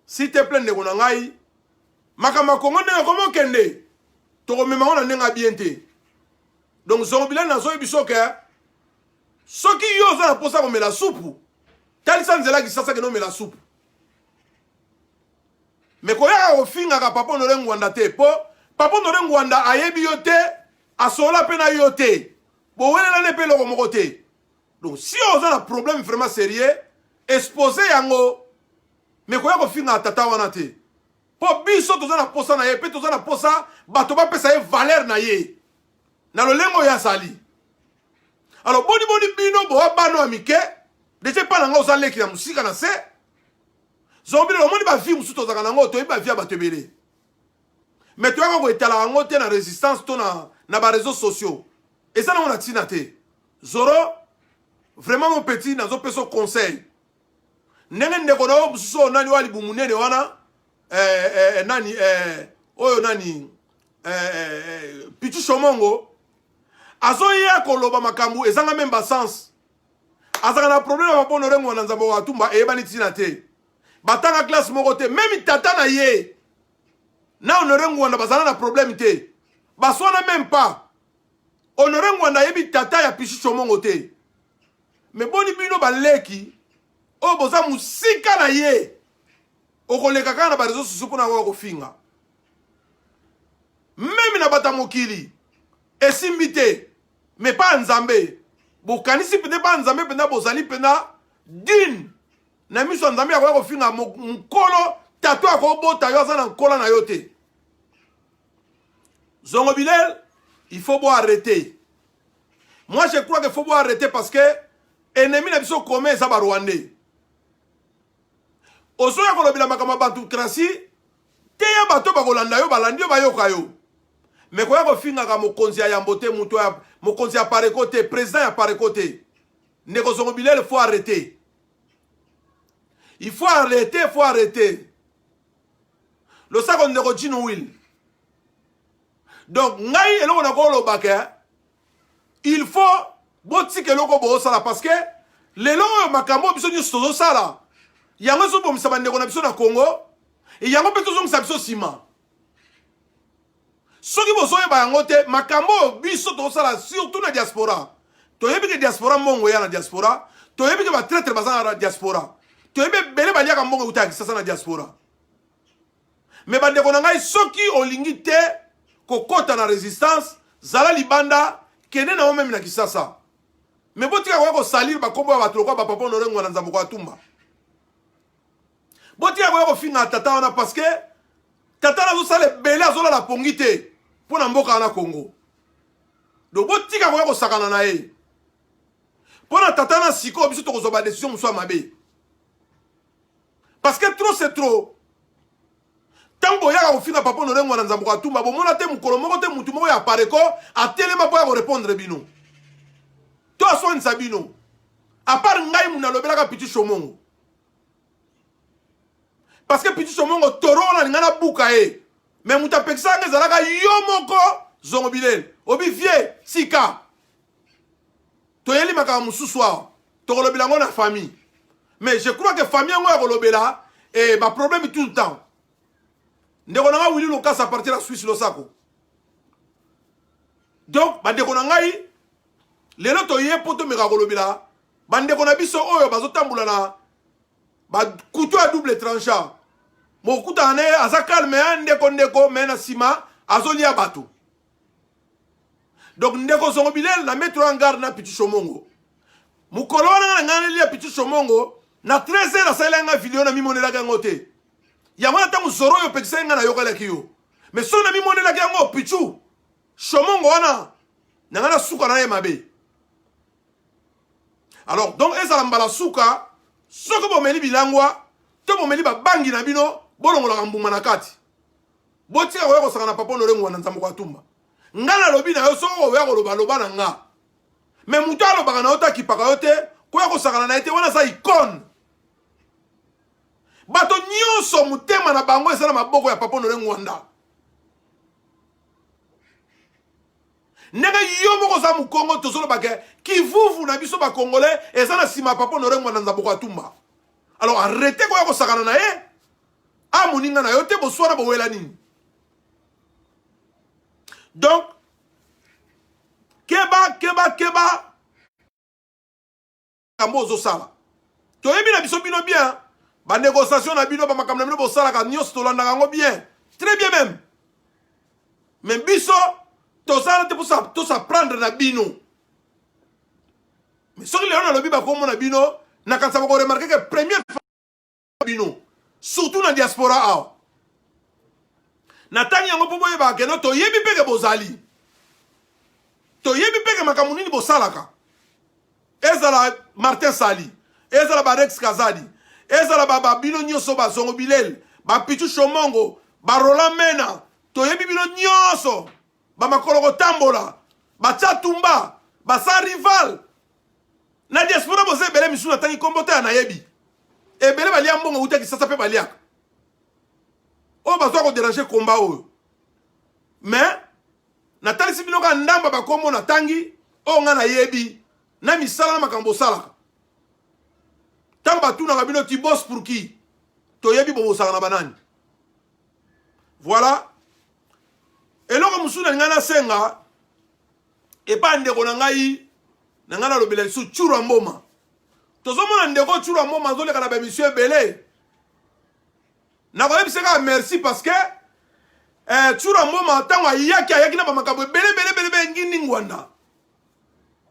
s'il te plaît ndeko na ngai makama Congo ndenge komo kende tokomema ngo na ndenga bien te donc zongo bilele na zo biso ke soki yo za na posa ko mela supu talisa nzela ki sasa ke no mela supu mais ko ya ko finga ka papa Honoré Ngwanda te po papa Honoré Ngwanda ayebi yo te asola pe na yo te bo welela ne pe loko moko te donc si on a un problème vraiment sérieux exposé yango mais ko ya ko finga tata wana te po biso toza na posa na ye pe toza na posa bato ba pesa ye valeur na ye na lolengo ya sali alors boni bino bo bano amike déjà pas na ngoza leki na musika na se zombi le monde ba vie musu toza na ngo to ba vie batebele mais to ya ko etala ngo te na résistance to na ba réseaux sociaux et ça na on a tina te zoro vraiment mon petit nazo peso conseil ndenge ndeko na obuso nani wali bumunene wana nani oyo nani Pichu Shomongo azoya koloba makambu ezanga memba sens azanga na problème ba Honoré Ngwanda Nzambo wa Tumba e bani tina te batanga classe moko te même tata na ye na Honoré Ngwanda bazana na problème te basona même pas Honoré Ngwanda yebi tata ya Pichu Shomongo te mais boni bino baleki o boza musika na ye okoleka kana ba réseaux sociaux pona ko finga même na bata mokili esimbite mais pas nzambe bokanisi pene pas nzambe pena bozali pena din na miso nzambe ya ko finga mukolo tato akobota yo za nkola na yo te zongo bilel il faut bon arrêter moi je crois qu'il faut bon arrêter parce que ennemi na biso commun eza ba Rwandais osoya kolobela makama batukration te ya bato bakolanda yo balandi yo bayoka yo mais koya kofinga ka mokonzi ya yambo te muto ya mokonzi ya pareko te président ya pareko te ndeko zongo bilele il faut arrêter le sako ndeko Jino Will donc ngai eloko na koloba ke il faut botike loko bo sala parce que lelo makambo biso nyo sozo sala yango so bomisa bandeko na biso na Congo et yango pe tozo misa biso sima soki bozoye ba yango te makambo biso to sala surtout na diaspora to yebi ke diaspora mongo ya na diaspora to yebi ke ba traître bazana na diaspora to yebi bele ba liaka mongo utaki sasa na diaspora mais bandeko na ngai soki olingi te kokota na résistance zala libanda kene na même na Kisasa mais botika ko salir ba kombo ba troko ba papa Honoré Ngwanda Nzambo kwa Tumba botika ko finga tata wana parce que tata na zo sale belé azola la pongité pour na mboka na Congo donc botika ko sakana na ye pour na tata na siko biso to ko zoba décision muso mabe parce que trop c'est trop tango ya ko finga papa Honoré Ngwanda Nzambo kwa Tumba bo mona te mukolo moko te mutu moko ya pareko atelema po ya ko répondre bino to aswan sabino à part ngai muna lobela ka Pichu Shomongo parce que Pichu Shomongo toro na ngana buka e mais muta peksa ngezala ka yomoko zongo bilel obi vie sika to yeli maka mususwa to kolobela ngo na famille mais je crois que famille ngo ya kolobela et ba problème tout le temps ndeko na nga wili lo kasa partir la Suisse lo sako donc ba ndeko na ngai lelo to ye poto meka kolobela ba ndeko na biso oyo bazotambula na ba couteau à double tranchant mo kuta ne aza calme ndeko mena sima azolia bato donc ndeko zongo bilel na mettre en garde na Pichu Shomongo mukolo na ngana lia Pichu Shomongo na 13h asala nga video na mimonela ka ngote ya mwana tangu zoro yo pekisa nga na yokala kiyo mais so na mimonela ka ngo Pichu Shomongo wana na ngana suka na ye mabe alors donc ezala mbala suka Soko bomeli bilangwa, to bomeli ba bangi na bino, bolongola mbuma na kati. Botia oya ko sakana papa Honoré Ngwanda Nzambo kwa tumba. Ngana lobi na yo soko oya ko loba na nga. Mais mutalo bakana ota kipaka yote, ko ya ko sakana na ete wana sa icône. Bato nyonso mutema na bango eza na maboko ya papa Honoré Ngwanda. Nega yo moko za mukongo tozolo bake kivuvu na biso ba congolais eza na sima papa Honoré Ngwanda Nzambo kwa tumba. Alors arrêtez ko ya ko sakana na ye. A muninga na yo te boswana bowela nini. Donc keba kambozo sala. Toyebi na biso bino bien. Ba négociation na bino ba makamna bino bosala ka nyos to landa ngo bien. Très bien même. Mais biso to sala te pour ça tout ça prendre na bino. Mais ce que les gens lobi ba ko na bino na kansa ko remarquer que première fois bino surtout na diaspora a. Na tani yango pobo yeba ke no to yebi peke bozali. To yebi peke makamunini bosalaka. Ezala Martin Sali, ezala ba Rex Kazadi, ezala ba bino nyoso ba Zongo Bilel, ba Pichu Shomongo, ba Roland Mena, to yebi bino nyoso, ba Makoloko Tambola, ba Chatumba, ba San Rival. Na diaspora boze bele misu na tangi kombote na yebi. E bele ba liya mbongo uta ki sasa pe ba liaka. O ba ko déranger combat o. Mais na talisi bino ka ndamba ba kombo na tangi o nga na yebi. Na misala na makambo salaka. Tamba tu na bino ti boss pour qui? To yebi bobo sala na banani. Voilà. Et loko musuna ngana senga e pa ndeko na ngai na ngana lobela su chura mboma. Tozomona ndeko chura mboma zole kana ba monsieur Belé. Na ko yebiseka merci parce que chura mboma tango ayaki na ba makambo belé ngini Ngwanda.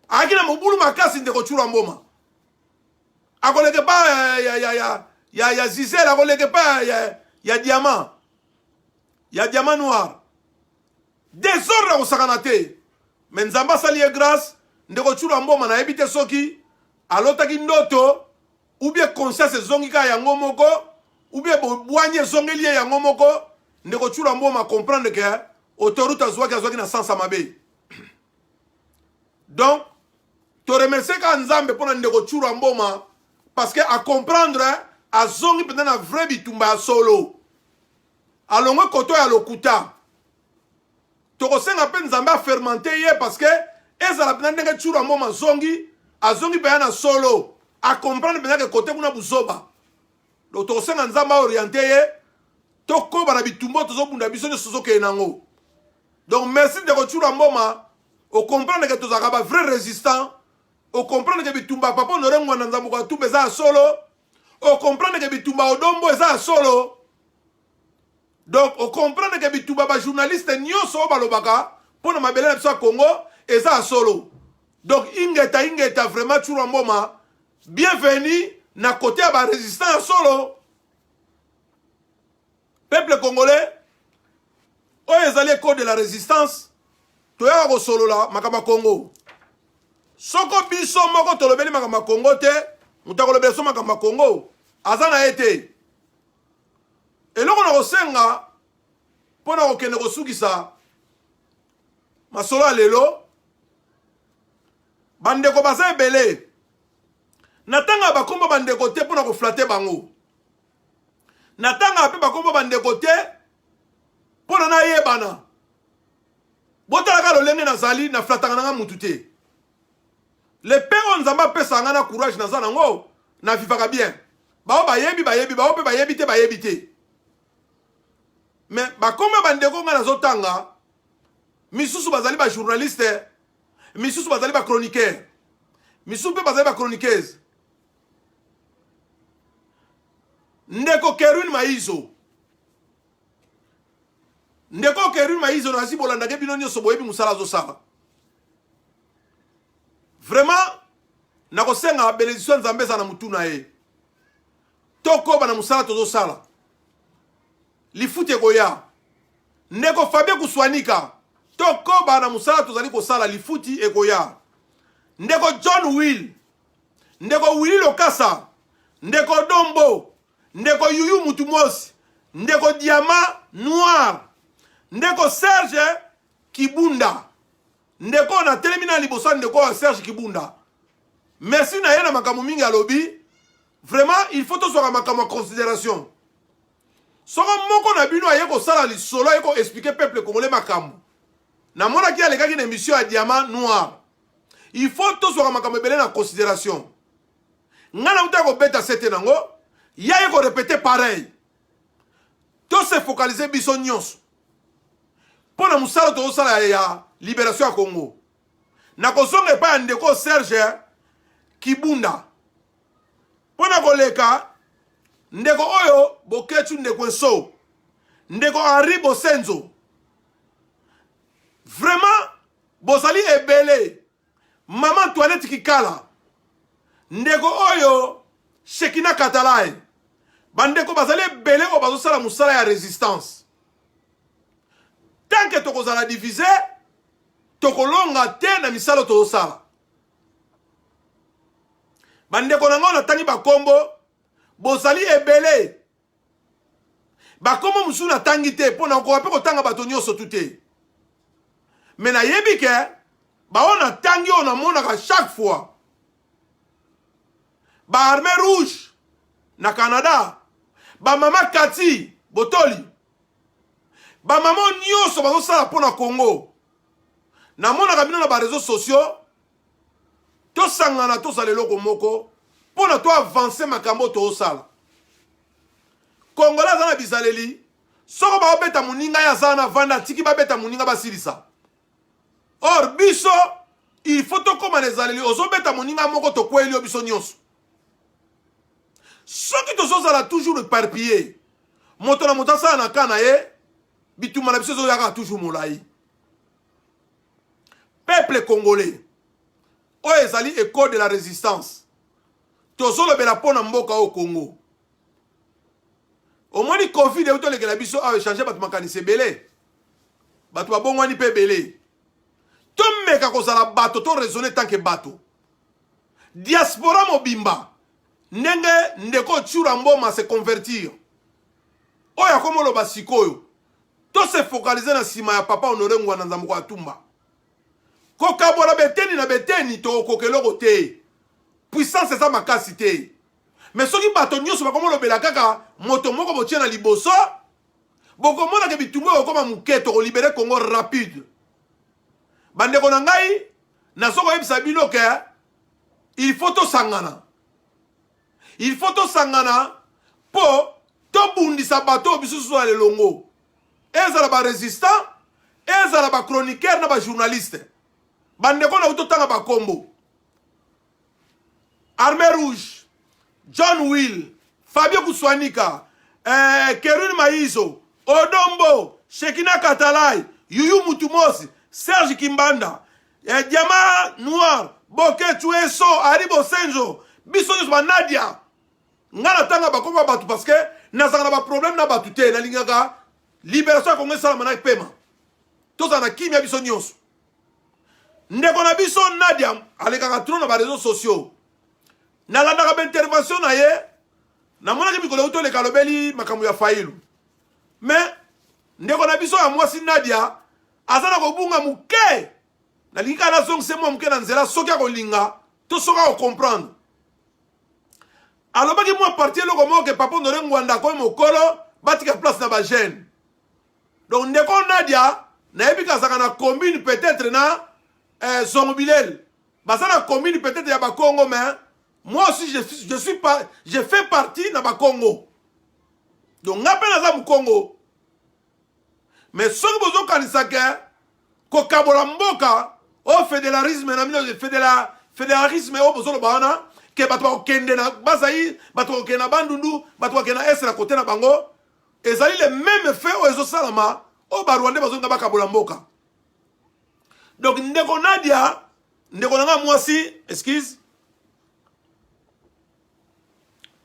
Akina mobulu makasi ndeko chura mboma. Akoleke pa ya Zizel, akoleke pa ya diamant. Ya diamant noir. Désordre au sakanate. Mais nzamba sali e grâce ndeko chura mboma na ebite soki alotaki ndoto ou bien conscience zongi ka yango moko ou bien boanye zongeli yango moko ndeko chura mboma comprendre que autoroute azwaki na sansa mabe. Donc to remercier ka nzambe pona ndeko chura mboma parce que à comprendre a zongi pendant na vrai bitumba ya solo alongo koto ya lokuta to ko senga pe nzambe a fermenter ye parce que ezala pendant ndenge chura mboma zongi azongi pe na solo a comprendre pendant que côté kuna buzoba donc to ko senga nzambe orienter ye to ko bana bitumbo to zo bunda biso ne sozo ke nango. Donc merci ndeko chura mboma au comprendre que to za ba vrai résistant. Au comprendre que bitumba papa Honoré Ngwanda Nzambo kwa tumba eza solo. Au comprendre que bitumba odombo eza solo. Donc au comprendre que bitumba ba journaliste nyonso balobaka pona mabele na biso Congo eza solo. Donc ingeta vraiment chura mboma bienvenue na côté ya ba résistant solo. Peuple congolais oyo ezali code de la résistance toyaka ko solo la makama Congo. Soko biso moko tolobeli makamba Congo te, mutakolobela so makamba Congo, azana ete. Eloko na kosenga pona kokende kosukisa masolo ya lelo bandeko baza ebele. Natanga bakomba bandeko te pona koflate bango. Natanga pe bakomba bandeko te pona na yebana. Botalaka lolenge nazali na flatanga nanga mutu te. Les pères nzamba pesa ngana courage na zanango na vivaka bien. Bao bayebi bao pe bayebi te. Mais bakoma bandeko ngana zotanga misusu bazali ba journaliste, misusu bazali ba chroniqueur. Misusu pe bazali ba chroniqueuse. Ndeko Kerwin Maizo. Ndeko Kerwin Maizo na sibolanda ke bino nyoso boyebi musala zo sala. Vraiment, nakosenga bénédiction nzambe za na mutuna ye. Toko bana musala tozo sala. Lifute goya. Ndeko Fabien Kuswanika. Toko bana musala tozali ko sala lifuti egoya. Ndeko John Will. Ndeko Willy Lokasa. ndeko Dombo, ndeko Yuyu Mutumosi, ndeko Diamant Noir, ndeko Serge Kibunda, ndeko na telemina libosa ndeko Serge Kibunda. Merci na yena makambo mingi à lobby. Vraiment, il faut tout soit makambo en considération. Soko moko na bino aye ko sala li solo aye ko expliquer peuple congolais makambo. Na mona ki aleka ki na émission à Diamant Noir. Il faut tout soit makambo belé en considération. Ngana uta ko beta sete nango, ya ko répéter pareil. Tout se focaliser biso nyonso. Pona musala to sala ya libération ya Congo. Na ko songa pa ndeko Serge Kibunda. Pona koleka ndeko oyo boketu ndeko so. Ndeko Henri Bosenzo. Vraiment bozali ebele. Maman Toilette Kikala. Ndeko oyo Shekina Katalai. Bandeko bazali ebele o bazosala musala ya résistance. Tant que tokozala divisé, tokolonga te na misalo tozosala. Bandeko nango na tangi bakombo bozali ebele. Bakombo musu na tangi te pona ko pe ko tanga bato nyonso tuté. Mais na yebi ke ba ona tangi ona mona ka chaque fois. Ba armée rouge na Canada, ba mama Kati Botoli. Ba mama nyonso bazosala pona Congo. Na mona ka bino na ba réseaux sociaux. To sangana to salelo ko moko pona to avancer makambo to osala. Kongola zana bizaleli soko ba obeta muninga ya zana vanda tiki ba beta muninga basilisa. Or biso il faut to koma nezaleli ozobeta muninga moko to kweli biso nyonso. Soki to sala toujours éparpillé. Moto na motasa na kana ye bituma na biso zo yaka toujours molai. Peuple congolais oyo ezali école de la résistance. Tozolobela pona mboka au Congo. Au moins ni Covid euto lekela biso a changer bato makanisi belé. Bato babongwani pe belé. Tomeka kozala bato to raisonner tant que bato. Diaspora mobimba. Nenge ndeko tshura mboma se convertir. Oya komo lo basikoyo. To se focaliser na sima ya papa Honoré Ngwana Nzambo kwa Tumba. Kokabora beteni na beteni to kokeloko te. Puissance eza makasi te. Mais soki bato nyonso bakomo lobela kaka moto moko botie na liboso, bokomona ke bitumba okoma muketo ko libérer Congo rapide. Bandeko na ngai na soko yebisa bino ke il faut to sangana. Il faut to sangana po to bundisa bato bisusu na lelongo. Ezala ba résistant, ezala ba chroniqueur na ba journaliste. Bandeko na utotanga ba kombo. Armée Rouge, John Will, Fabio Kuswanika, Kerun Maizo, Odombo, Shekina Katalai, Yuyu Mutumosi, Serge Kimbanda, Diamant Noir, Boke Tueso, Henri Bosenzo, Bisonyos Nadia. Ngana tanga ba komba batu parce que nazanga ba problème na batu te na lingaka libération Congo sala mana pema. Toza na kimia bisonyos. Ndeko na biso Nadia alekaka trop na ba réseaux sociaux. Na landaka ba intervention na ye na mona ki mikolo uto le kalobeli makambo ya failu. Mais ndeko na biso ya mwasi Nadia azana ko bunga muke. Na lingaka na zong semo muke na nzela soki ko linga to soka ko comprendre. Alors baki moi parti loko mo ke papa Honoré Ngwanda ko mokolo batika place na ba jeune. Donc ndeko Nadia na ebika zaka na commune peut-être na Zongobilel. Basana commune peut-être ya ba Congo mais moi aussi je fais partie na ba Congo. Donc ngapena za mu Congo. Mais soki bozo kanisa ke ko kabola mboka au fédéralisme na mino fédéralisme au bozo lo bana ke bato kende na bazai bato kena bandundu bato kena esra côté na bango ezali le même fait au ezo salama au barwande bazo ngaba kabola mboka. Donc ndeko Nadia ndeko nanga mwasi excuse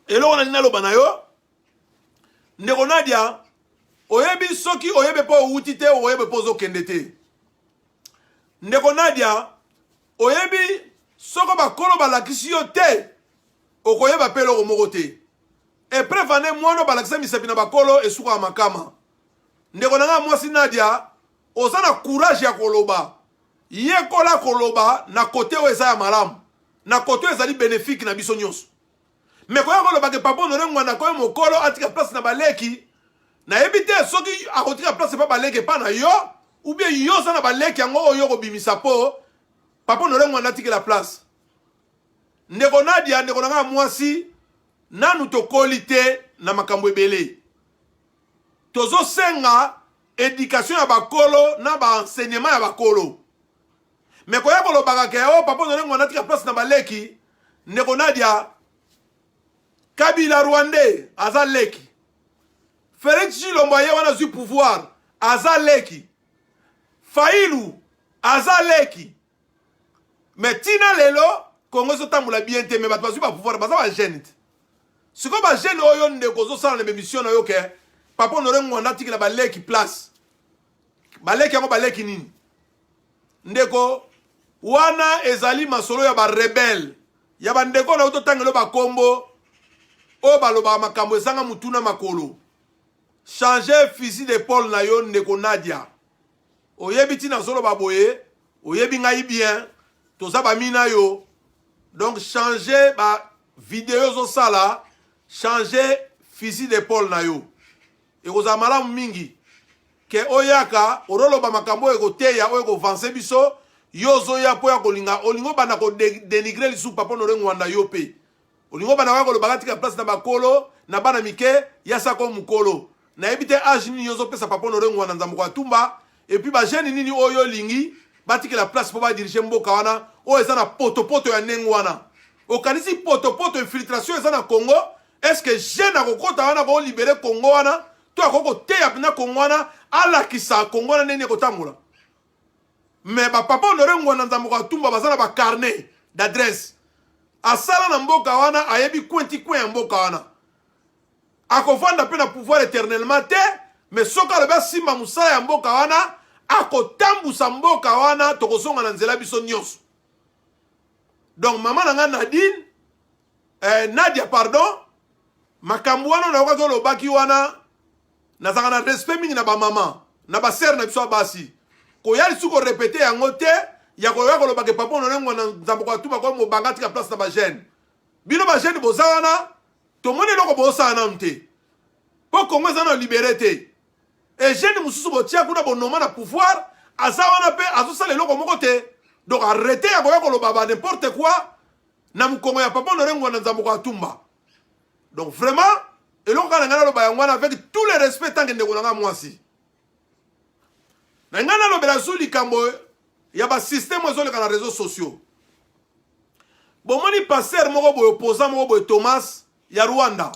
elo na nalo banayo ndeko Nadia oyebi soki oyebe po utite oyebe po zo kende te. Ndeko Nadia oyebi soko bakolo balakisi yo te okoyeba pe eloko moko te. Epreuve ane mwana balakisa misapi na bakolo esuka makama. Ndeko na nga mwasi Nadia oza na courage ya koloba. Ye kola koloba na kote o eza ya malamu. Na kote ezali bénéfique na biso nyonso. Mais koya koloba ke papa Honoré Ngwanda koye mokolo atika place na baleki. Na ebite soki akotika place pa baleki pa na yo ou bien yo za na baleki yango oyo kobimisa po papa Honoré Ngwanda atika la place. Ndeko Nadia ndeko na nga mwasi nanu tokoli te na makambo ebele. Tozo senga éducation ya bakolo na ba enseignement ya bakolo. Mais koya kolobaka ke o papa Honoré Ngwanda atika place na baleki ndeko Nadia Kabila Rwandais aza leki. Félix Tshilombo ye wana zui pouvoir aza leki. Fayulu aza leki. Mais tina lelo Congo so tamula bien te mais bato bazui ba pouvoir baza ba jeune. Siko ba jeune oyo ndeko zo sala na émission oyo ke papa Honoré Ngwanda tikila ba leki place. Ba leki yango ba leki nini? Ndeko wana ezali masolo ya ba rebelle. Ya ba ndeko na uto tangelo ba kombo o baloba makambo ezanga mutuna makolo. Changer fusil d'épaule na yo ndeko Nadia. Oyebi tina zolo baboye, oyebi ngai bien, toza ba mina yo. Donc changer ba vidéo zo sala, changer fusil d'épaule na yo. E koza malamu mingi ke oyaka orolo ba makambo eko teya o eko vance biso yo zo ya po ya kolinga olingo bana ko dénigrer lisu papa Honoré Ngwanda yo pe. Olingo bana wako lo bagatika place na bakolo na bana mike yasa ko mukolo. Na ebite age nini yozo pesa papa Honoré Ngwanda nzambo kwa tumba et puis ba jeune nini oyo lingi batiki la place pour ba diriger mboka wana o eza na poto ya nengwana. Okanisi poto infiltration eza na Congo. Est-ce que jeune akokota wana ko libérer Congo wana to akoko teya pina Congo wana ala kisa Congo wana nene kotamula. Mais ba papa Honoré Ngwanda nzambo kwa tumba bazana ba carnet d'adresse. Asala na mboka wana ayebi kwenti kwen mboka wana. Akovanda pe na pouvoir éternellement te, mais soka leba simba musala ya mboka wana akotambusa mboka wana tokozonga na nzela biso nyonso. Donc maman na nga Nadine Nadia pardon makambo wana na okazo lobaki wana nazaka na respect mingi na ba maman na ba sœur na biso basi. Ko yali suko répéter yango te ya koya koloba ke papa Honoré Ngwanda nzambo kwa tuba kwa mobanga tika place na ba jeune. Bino ba jeune boza wana to moni loko bosa na mte. Po Congo eza na liberté. Et jeune mususu botia kuna bonoma na pouvoir aza wana pe azosala loko moko te. Donc arrêtez ya koya koloba ba n'importe quoi na mkongo ya papa Honoré Ngwanda nzambo kwa tumba. Donc vraiment eloko kana ngana loba yango wana avec tout le respect tant que ndeko nga mwasi. Na ngana lobela zuli kambo ya ba système ezoleka na réseaux sociaux. Bomoni passer moko boyo opposant moko boyo Thomas ya Rwanda.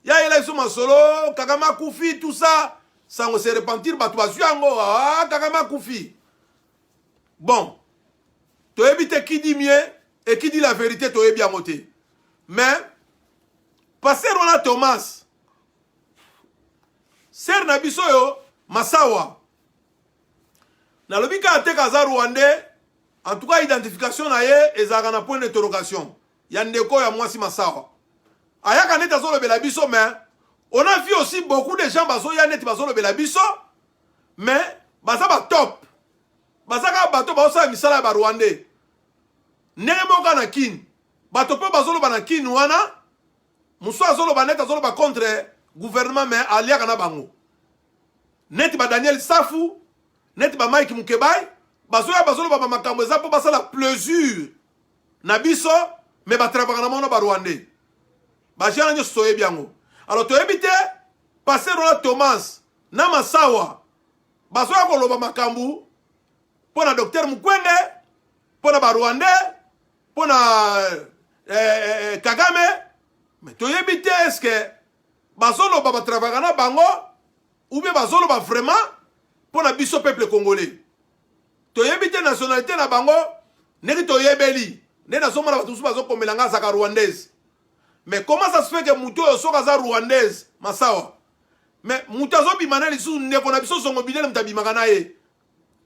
Ya ela iso masolo Kagame kufi tout ça sans se repentir batu bazu yango Kagame kufi. Bon. To éviter qui dit mieux et qui dit la vérité to ebi amote. Mais passer wana Thomas ser na biso yo Masawa. Na lobika ateka za Rwandais, en tout cas identification na ye ezaka na point d'interrogation. Ya ndeko ya mwasi Masawa. Ayaka neta zo lobela biso mais on a vu aussi beaucoup de gens bazo ya net bazo lobela biso mais baza ba top. Baza ka bato bazo sa misala ba Rwandais. Ndenge moka na kin. Bato pe bazo loba na kin wana muso azo loba net azo loba contre gouvernement mais aliaka na bango. Net ba Daniel Safu net ba Mike Mukebai bazoya bazolo ba makambo eza po basala plaisir na biso mais ba travailler na mona ba Rwandais ba jana nyo soye biango. Alors to ebite passer Ronald Thomas na Masawa bazoya ko loba makambu pona docteur Mukwende pona ba Rwandais pona Kagame mais to ebite est-ce que bazolo ba travailler na bango ou bien bazolo ba vraiment pour la biso peuple congolais. To yebite nationalité na bango, neti to yebeli. Ne na somona batusu bazo komelanga za rwandaise. Mais comment ça se fait que muto yo soka za rwandaise, Masawa? Mais muto zo bimana lisu ndeko na biso songo bilele mtabimaka na ye.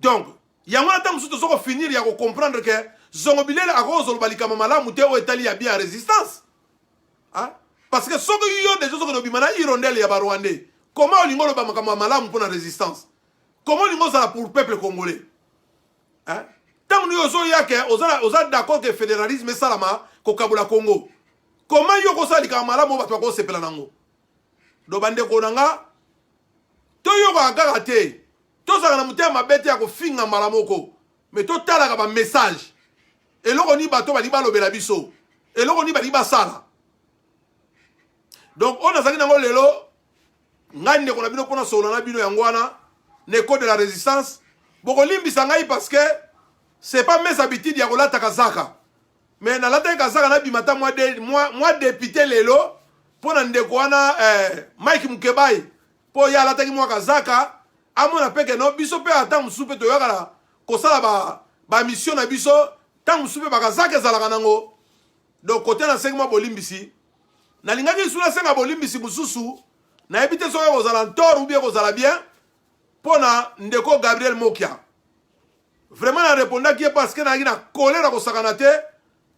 Donc, yango na tamu suto soko finir ya ko comprendre que songo bilele akozo lobalika mamala muto o etali ya bien résistance. Hein? Parce que ce que yo des choses que bimana hirondelle ya ba Rwandais. Comment olingo lo ba makamwa malamu pour la résistance? Comment olingo ça pour le peuple congolais? Hein? Tant nous ozo yake oza d'accord que fédéralisme salama ko kabula Congo. Comment yo ko sali ka malamu ba ko sepela nango? Do bande ko nanga to yo ka garate. To za na mutema bete ya ko finga malamoko. Mais to tala ka ba message. Et loko ni bato ba li ba lobela biso. Et loko ni ba li ba sala. Donc, on a dit que lelo, ngani ko na bino pona solo na bino yangwana, neko de la résistance. Boko limbi sangai parce que c'est pas mes habitudes ya kolata kazaka. Mais na lata kazaka na bimata moi député lelo pona ndeko wana Mike Mukebai po ya lata ki moi kazaka amona peke no biso pe ata musupe to yakala ko sala ba mission na biso tant musupe ba kazaka zalaka nango. Donc côté na 5 mois bolimbisi na lingaki sula senga bolimbisi mususu na ebite so ko zala ntor ou bien ko zala bien pona ndeko Gabriel Mokia. Vraiment na répondre qui est parce que na gina colère ko sakanate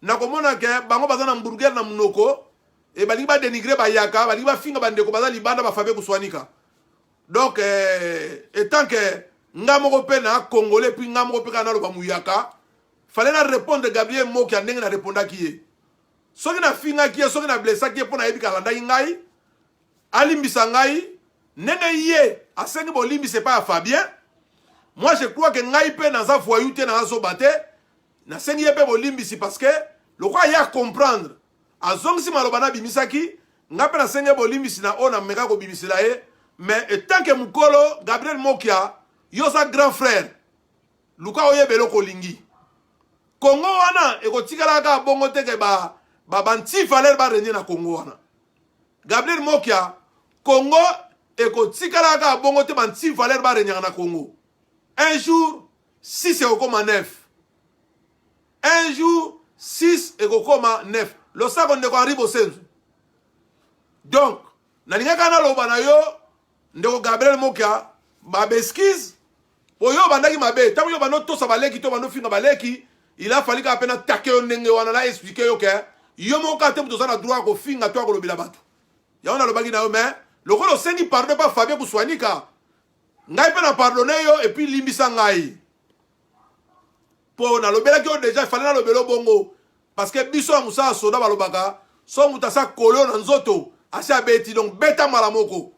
na komona ke bango bazana hamburger na munoko e bali ba dénigrer ba yaka bali ba finga bandeko bazali libanda ba fabe kuswanika. Donc étant que ngamo pe na congolais puis ngamo pe kana lo ba muyaka fallait na répondre Gabriel Mokia ndenge na répondre qui est soki na finga qui est soki na blessa qui est pona ebika landa ngai alimbisa ngai ndenge ye asengi bolimbi c'est pas Fabien. Moi je crois que ngai pe na za voyou te na zo baté na sengi ye pe bolimbi si parce que le quoi ya comprendre azong si malobana bimisaki ngape na sengi bolimbi si na ona meka ko bimisila ye mais tant que mukolo Gabriel Mokia yo sa grand frère luka oyebelo ko lingi Congo wana e ko tikala ka bongo te ke ba banti valeur ba renier na Congo wana Gabriel Mokia Congo et ko tikala ka bongo te banti valeur ba renier na Congo. Un jour 6 et au coma 9. Un jour 6 et au coma 9. Le sac on de ko arrive au centre. Donc na linga kana loba na yo ndeko Gabriel Mokia ba beskize po yo bandaki mabe tango yo bano to sabaleki to bano finga baleki il a fallu ka pena take yo ndenge wana na expliquer yo ke yo mo ka te to za na droit ko finga to ko lobila batu ya ona lobaki na yo mais le ko lo sengi pardon pas Fabien Kuswanika ngai pe na pardonner yo et puis limbisa ngai po na lobela ki yo déjà il fallait na lobelo bongo parce que biso musa soda balobaka so mutasa kolo na nzoto asia beti donc beta malamoko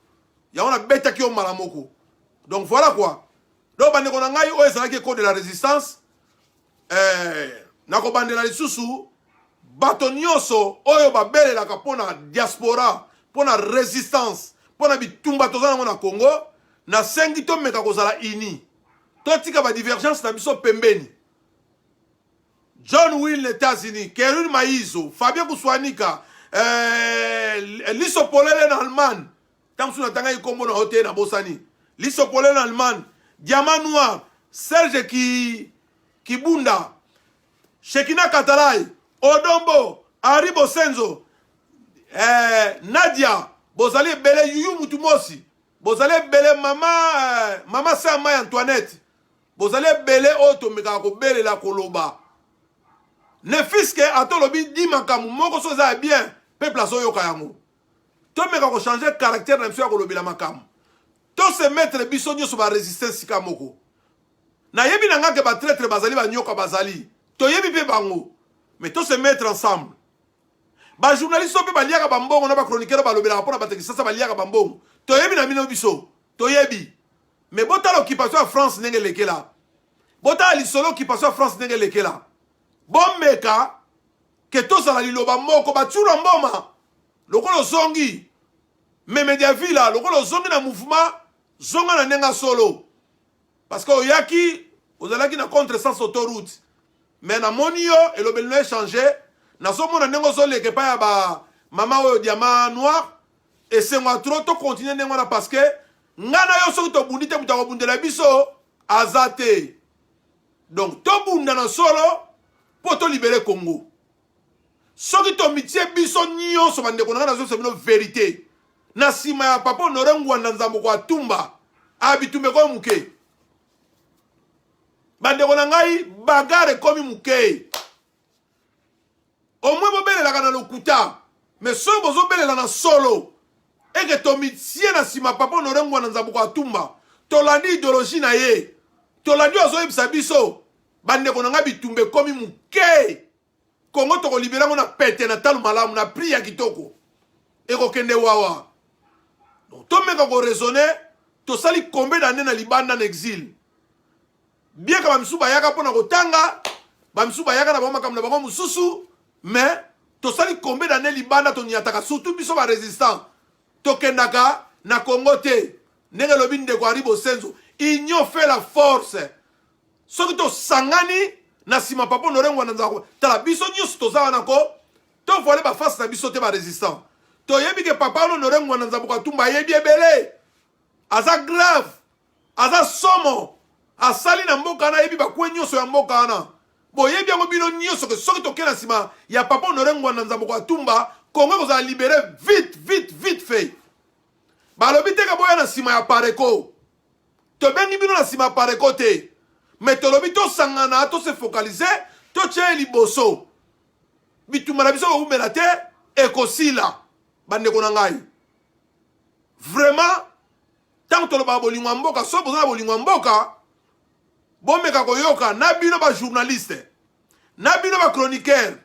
ya ona beta ki yo malamoko donc voilà quoi donc bande ko na ngai o ezala ki code de la résistance na ko bande na lisusu bato nyonso oyo babelelaka pona diaspora pona résistance pona bitumba tozana na Congo na sengi to meka kozala ini to tika ba divergence na biso pembeni John Will États-Unis Kerun Maizo Fabien Kuswanika Liso Polele na Allemagne tamsu na tanga ikombo na hotel na Bosani Liso Polele na Allemagne Diamant Noir Serge Kibunda Shekina Katalai Odombo Aribo Senzo Nadia Bozali Bele Yuyu Mutumosi Bozali Bele Mama Sama Antoinette Bozali Bele Oto Mekako Bele la Koloba ne fiske atolobi di makamu moko soza bien peuple aso yoka yango to mekako changer caractère na mso ya kolobi la makamu to se mettre biso nyoso ba résistance sika moko na yebi na ngake ba traître bazali ba nyoka bazali to yebi pe bango mais to se mettre ensemble ba journaliste pe ba liaka ba mbongo na ba chroniqueur ba lobela rapona ba tekisasa ba liaka ba mbongo to yebi na mino biso to yebi mais bota l'occupation à France ndenge lekela bota lisolo occupation à France ndenge lekela bon meka que to sala liloba moko ba tshura mboma lokolo zongi me media villa lokolo zongi na mouvement zonga na nenga solo parce que oyaki ozalaki na contre sens autoroute mais na monio et le belno échangé na somo na nengo solo ke pa ya ba mama o Diamant Noir et c'est moi trop to continuer nengo na parce que ngana yo so to bundite mutako bundela biso azate donc to bunda na solo pour te libérer Congo. Ce qui te mitie biso nyo so bande konanga na zo vérité. Na sima ya papa norengu na nzambo kwa tumba. Abitume ko muke. Bande konanga bagare komi muke. Au moins bobele la kana lokuta. mais soki bozobelela na solo eke tomitie na nsima papa honore ngwana nzambuko atumba tolandi idéologie na ye tolandi azoyebisa biso bandeko na nga bitumba ekomi moke kongo tokolibera ngo na pete na talo malamu na pri ya kitoko ekokende wawa donc tomeka koraisonne tosali combien d'année na libanda na exil bien ka bamisu bayaka mpona kotanga bamisu bayaka na bango makambo na bango mosusu mais tosali combien d'année libanda toniataka surtout biso barésistant tokendaka na Congo te ndenge lobi ndeko ari bosenzo union fait la force soki tosangani na nsima papa honore ngwana nzambuko tala biso nyonso toza wana ko tovole bafase na biso te barésistant toyebi ke papa honore ngwana nzambuko atumba ayebi ebele aza grave aza somo asali na mboka wana ayebi bakwe nyonso ya mboka wana boyebi yango bino nyonso ke soki toke na nsima ya papa honore ngwana nzambuko atumba kongo ekozala libere vite fait balobi teka boya na nsima ya pareko tobengi bino na nsima ya pareko te mais tolobi tosangana tose focalize totie liboso bitumba na biso koumela te ekosila bandeko na ngai vraiment ntango tolobaka bolingo ya mboka so boza na bolingo ya mboka bomeka koyoka na bino bajournaliste na bino bachroniqueur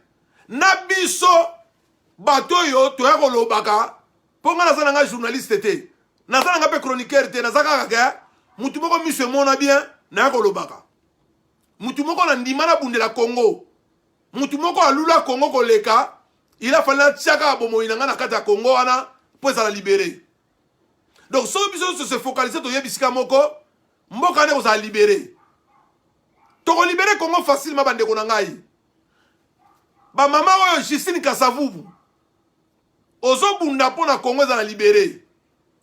na biso bato oyo toya kolobaka mpo nga naza na ngai journaliste te naza na nga mpe chroniqueur te naza kaka ke mutu moko miso emona bien naya kolobaka mutu moko na ndima na bundela Congo mutu moko alula Congo koleka ila fali natiaka bomoi na nga na kati ya Congo wana mpo ezala libere donc soki biso se focaliser toyebi sika moko mboka wana ekozala libere tokolibere Congo facilement bandeko na ngai bamama oyo Justine Kasavubu ozobunda mpo na Congo ezala libere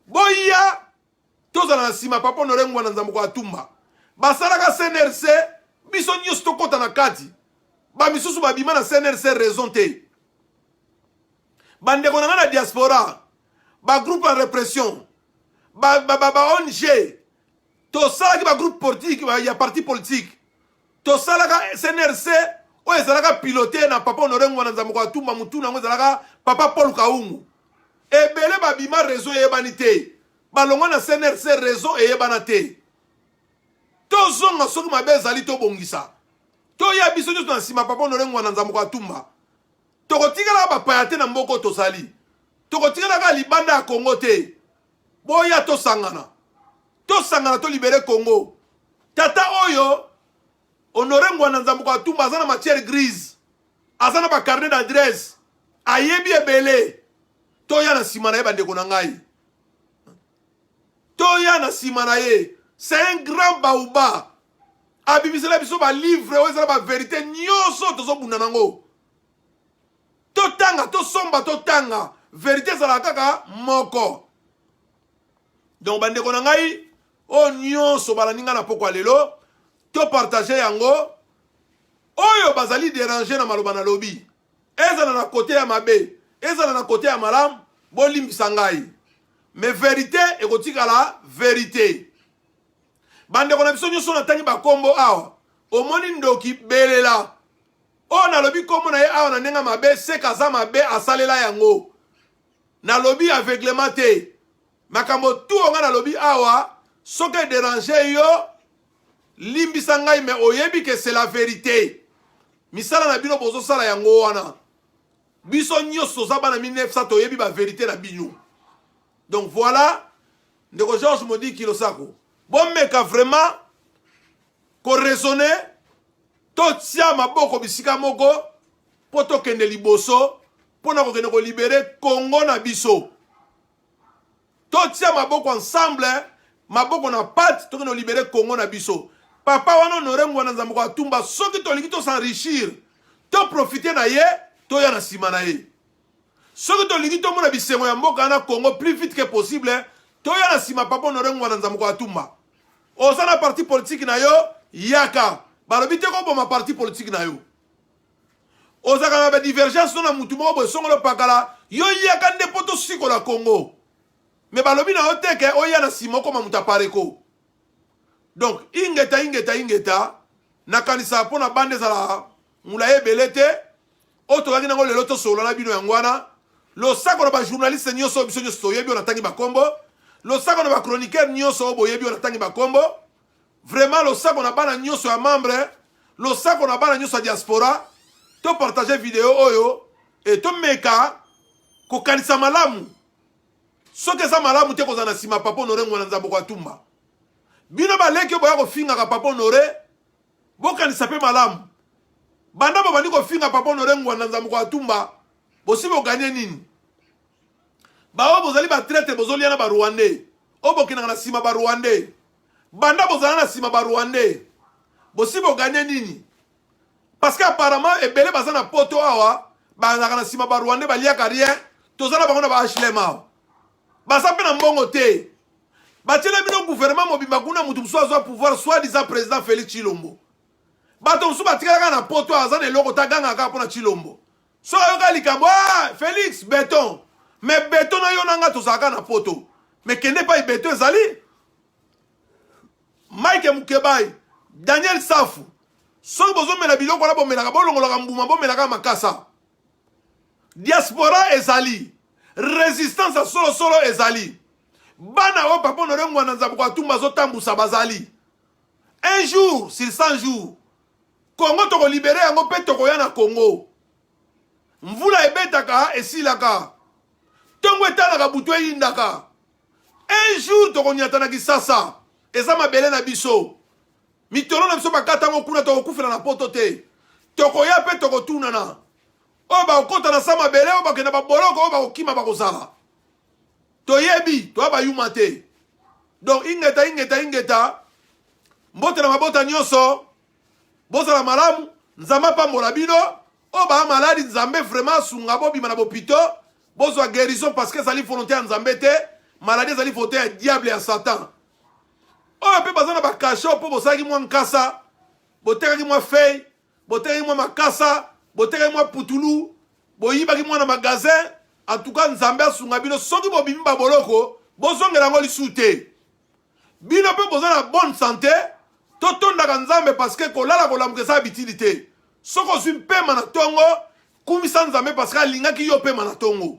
boya tozala na nsima papa honore ngwana nzambuko atumba basalaka CNRC biso nyonso tokota na kati bamisusu babima na CNRC raison te bandeko na nga na diaspora bagroupe ya répression ONG tosalaki bagroupe politique ya parti politique tosalaka CNRC oyo ezalaka pilote na papa honore ngwana nzambuko atumba mutu nango ezalaka papa Paul Kaungu ebele babima réseau eyebani te balongwa na CNRC réseau eyebana te tozonga soki mabe ezali tobongisa toya biso nyonso na nsima papa honore ngwana nzambuko atumba tokotikalaka bapaya te na mboko tozali tokotikalaka libanda ya Congo te boya tosangana tolibere Congo tata oyo honore ngwana nzambuko atumba aza na matière grise aza na bacarnet d'adresse ayebi ebele toya na nsima na ye bandeko na ngai toya na nsima na ye c'est un grand baouba abimisela biso balivre oyo ezala bavérité nyonso tozobunda nango totanga tosomba totanga vérité ezalaka kaka moko donc bandeko na ngai oyo nyonso balandi nga na pokwa lelo topartage yango oyo bazali déranger na maloba na lobi ezala na kote ya mabe ezala na kote ya malamu bolimbisa ngai mais vérité ekotikala vérité bandeko na biso nyonso natangi bakombo awa omoni ndoki belela oyo nalobi kombo na ye awa na ndenge mabe seka aza mabe asalela yango nalobi aveuglement te makambo tu onga nalobi awa soki edérange yo limbisa ngai mais oyebi ke c'est la vérité misala na bino bozosala yango wana biso nyonso toza bana 1900 toyebi bavérité na bino donc voilà ndeko Georges Modi Kilosako bomeka vraiment koraisonne totia maboko bisika moko po tokende liboso mpona kokende kolibere Congo na biso totia maboko ensemble maboko na pate tokende kolibere Congo na biso papa wana honore ngwana nzambuko atumba soki tolingi tosenrichir toprofite na ye toya na nsima na ye soki tolingi tomona bisengo ya mboka na Congo plus vite que possible toya na nsima papa honore ngwana nzambuko atumba oza na parti politique na yo yaka balobi te koboma parti politique na yo ozaka na badivergence no na mutu moko boye songolo pakala yo yaka nde po tosikola Congo me balobi na yo teke oya na nsima okoma mutu apareko donc ingeta nakanisa mpo na bande ezala mula ebele te oyo tozalaki nango lelo tosolola na bino yango wana le sako na ba journaliste nyoso biso nyoso yebi on tangi ba kombo le sako na ba chroniqueur nyoso boyebi on tangi ba kombo vraiment le sako na bana nyoso ya membre le sako na bana nyoso ya diaspora to partager vidéo oyo et to meka ko kanisa malamu soki eza malamu te kozala na nsima Papa Honoré Ngwanda Nzambe kwa tumba bino baleki boya kofingaka Papa Honoré bokanisa mpe malamu banda babandi kofinga Papa Honoré Ngwanda Nzambe kwa tumba bosi boganye nini bao bozali batraite bozoliana barwandais oyo bokendaka na nsima barwandais banda bozala na nsima barwandais bosi boganye nini parce que apparemment ebele baza na poto awa bazalaka na nsima barwandais baliaka rien tozala bango na ba HLM awa baza mpe na mbongo te batiela bino gouvernement mobimba kuna mutu mosusu azwa pouvoir soi-disant président Félix Tshilombo bato mosusu batikalaka na poto aza na eloko tagangaka mpo na Tshilombo so ayoka likambo Félix béton mais béton na yo nanga tozalaka na poto mais kende pa béton ezali Mike Mukebai Daniel Safu soki bozomela biloko wana bomelaka bolongolaka mbuma bomelaka makasa diaspora ezali résistance à solo solo ezali bana o Papa Honoré Ngwanda Nzambe kwa tumba zotambusa bazali un jour sur 100 jours Congo toko libéré yango pe toko ya na Congo mvula ebetaka esilaka tongo etalaka butu eyindaka un jour toko nyatana kisasa eza mabele na biso mitolo na biso bakatango kuna toko kufela na poto te toko ya pe toko tunana oyo bakokota na sa mabele oyo bakenda baboloko oyo bakokima bakozala toyebi toya bayuma te donc ingeta mbote na mabota nyonso bozala malamu Nzambe apambola bino oyo baya maladi Nzambe vraiment asunga bobima na bopito bozwa guérison parce que ezali volonté ya Nzambe te maladie ezali volonté ya diable ya Satan oyo mpe baza na bakashe mpo bosalaki mwa nkasa botekaki mwa fei botekaki mwa makasa botekaki mwa putulu boyibaki mwa na magasin en tout cas Nzambe asunga bino soki bobimi baboloko bozongela yango lisu te bino mpe boza na bonne santé totondaka Nzambe parce que kolala kolamuka eza bitili te soki ozwi mpema na tongo kumisa Nzambe parce que alingaki yo mpema na tongo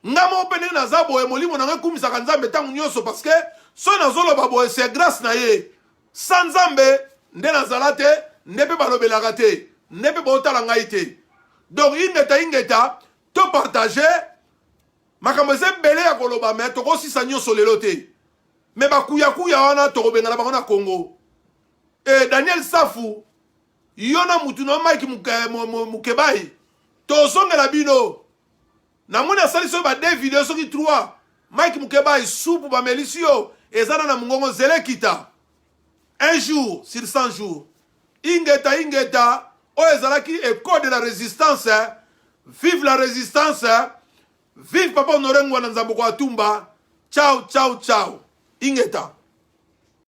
nga moko mpe ndenge naza boye molimo nango ekumisaka Nzambe ntango nyonso parce que soki nazoloba boye c'est grâce na ye sa Nzambe nde nazala te nde mpe balobelaka te nde mpe baotala ngai te donc ingeta to partage makambo eza ebele ya koloba me tokosisa nyonso lelo te me bakuyakuya wana tokobengana bango na Congo Daniel Safu yo na mutu na Mike Mukebai tozongela bino namoni asali soki ba 2 video soki 3 Mike Mukebai supu bamelisi yo ezana na mungongo zelekita un jour sur 100 jours ingeta oyo ezalaki école de la résistance vive la résistance vive Papa Honoré Ngwanda Nzambe kwa tumba ciao ingeta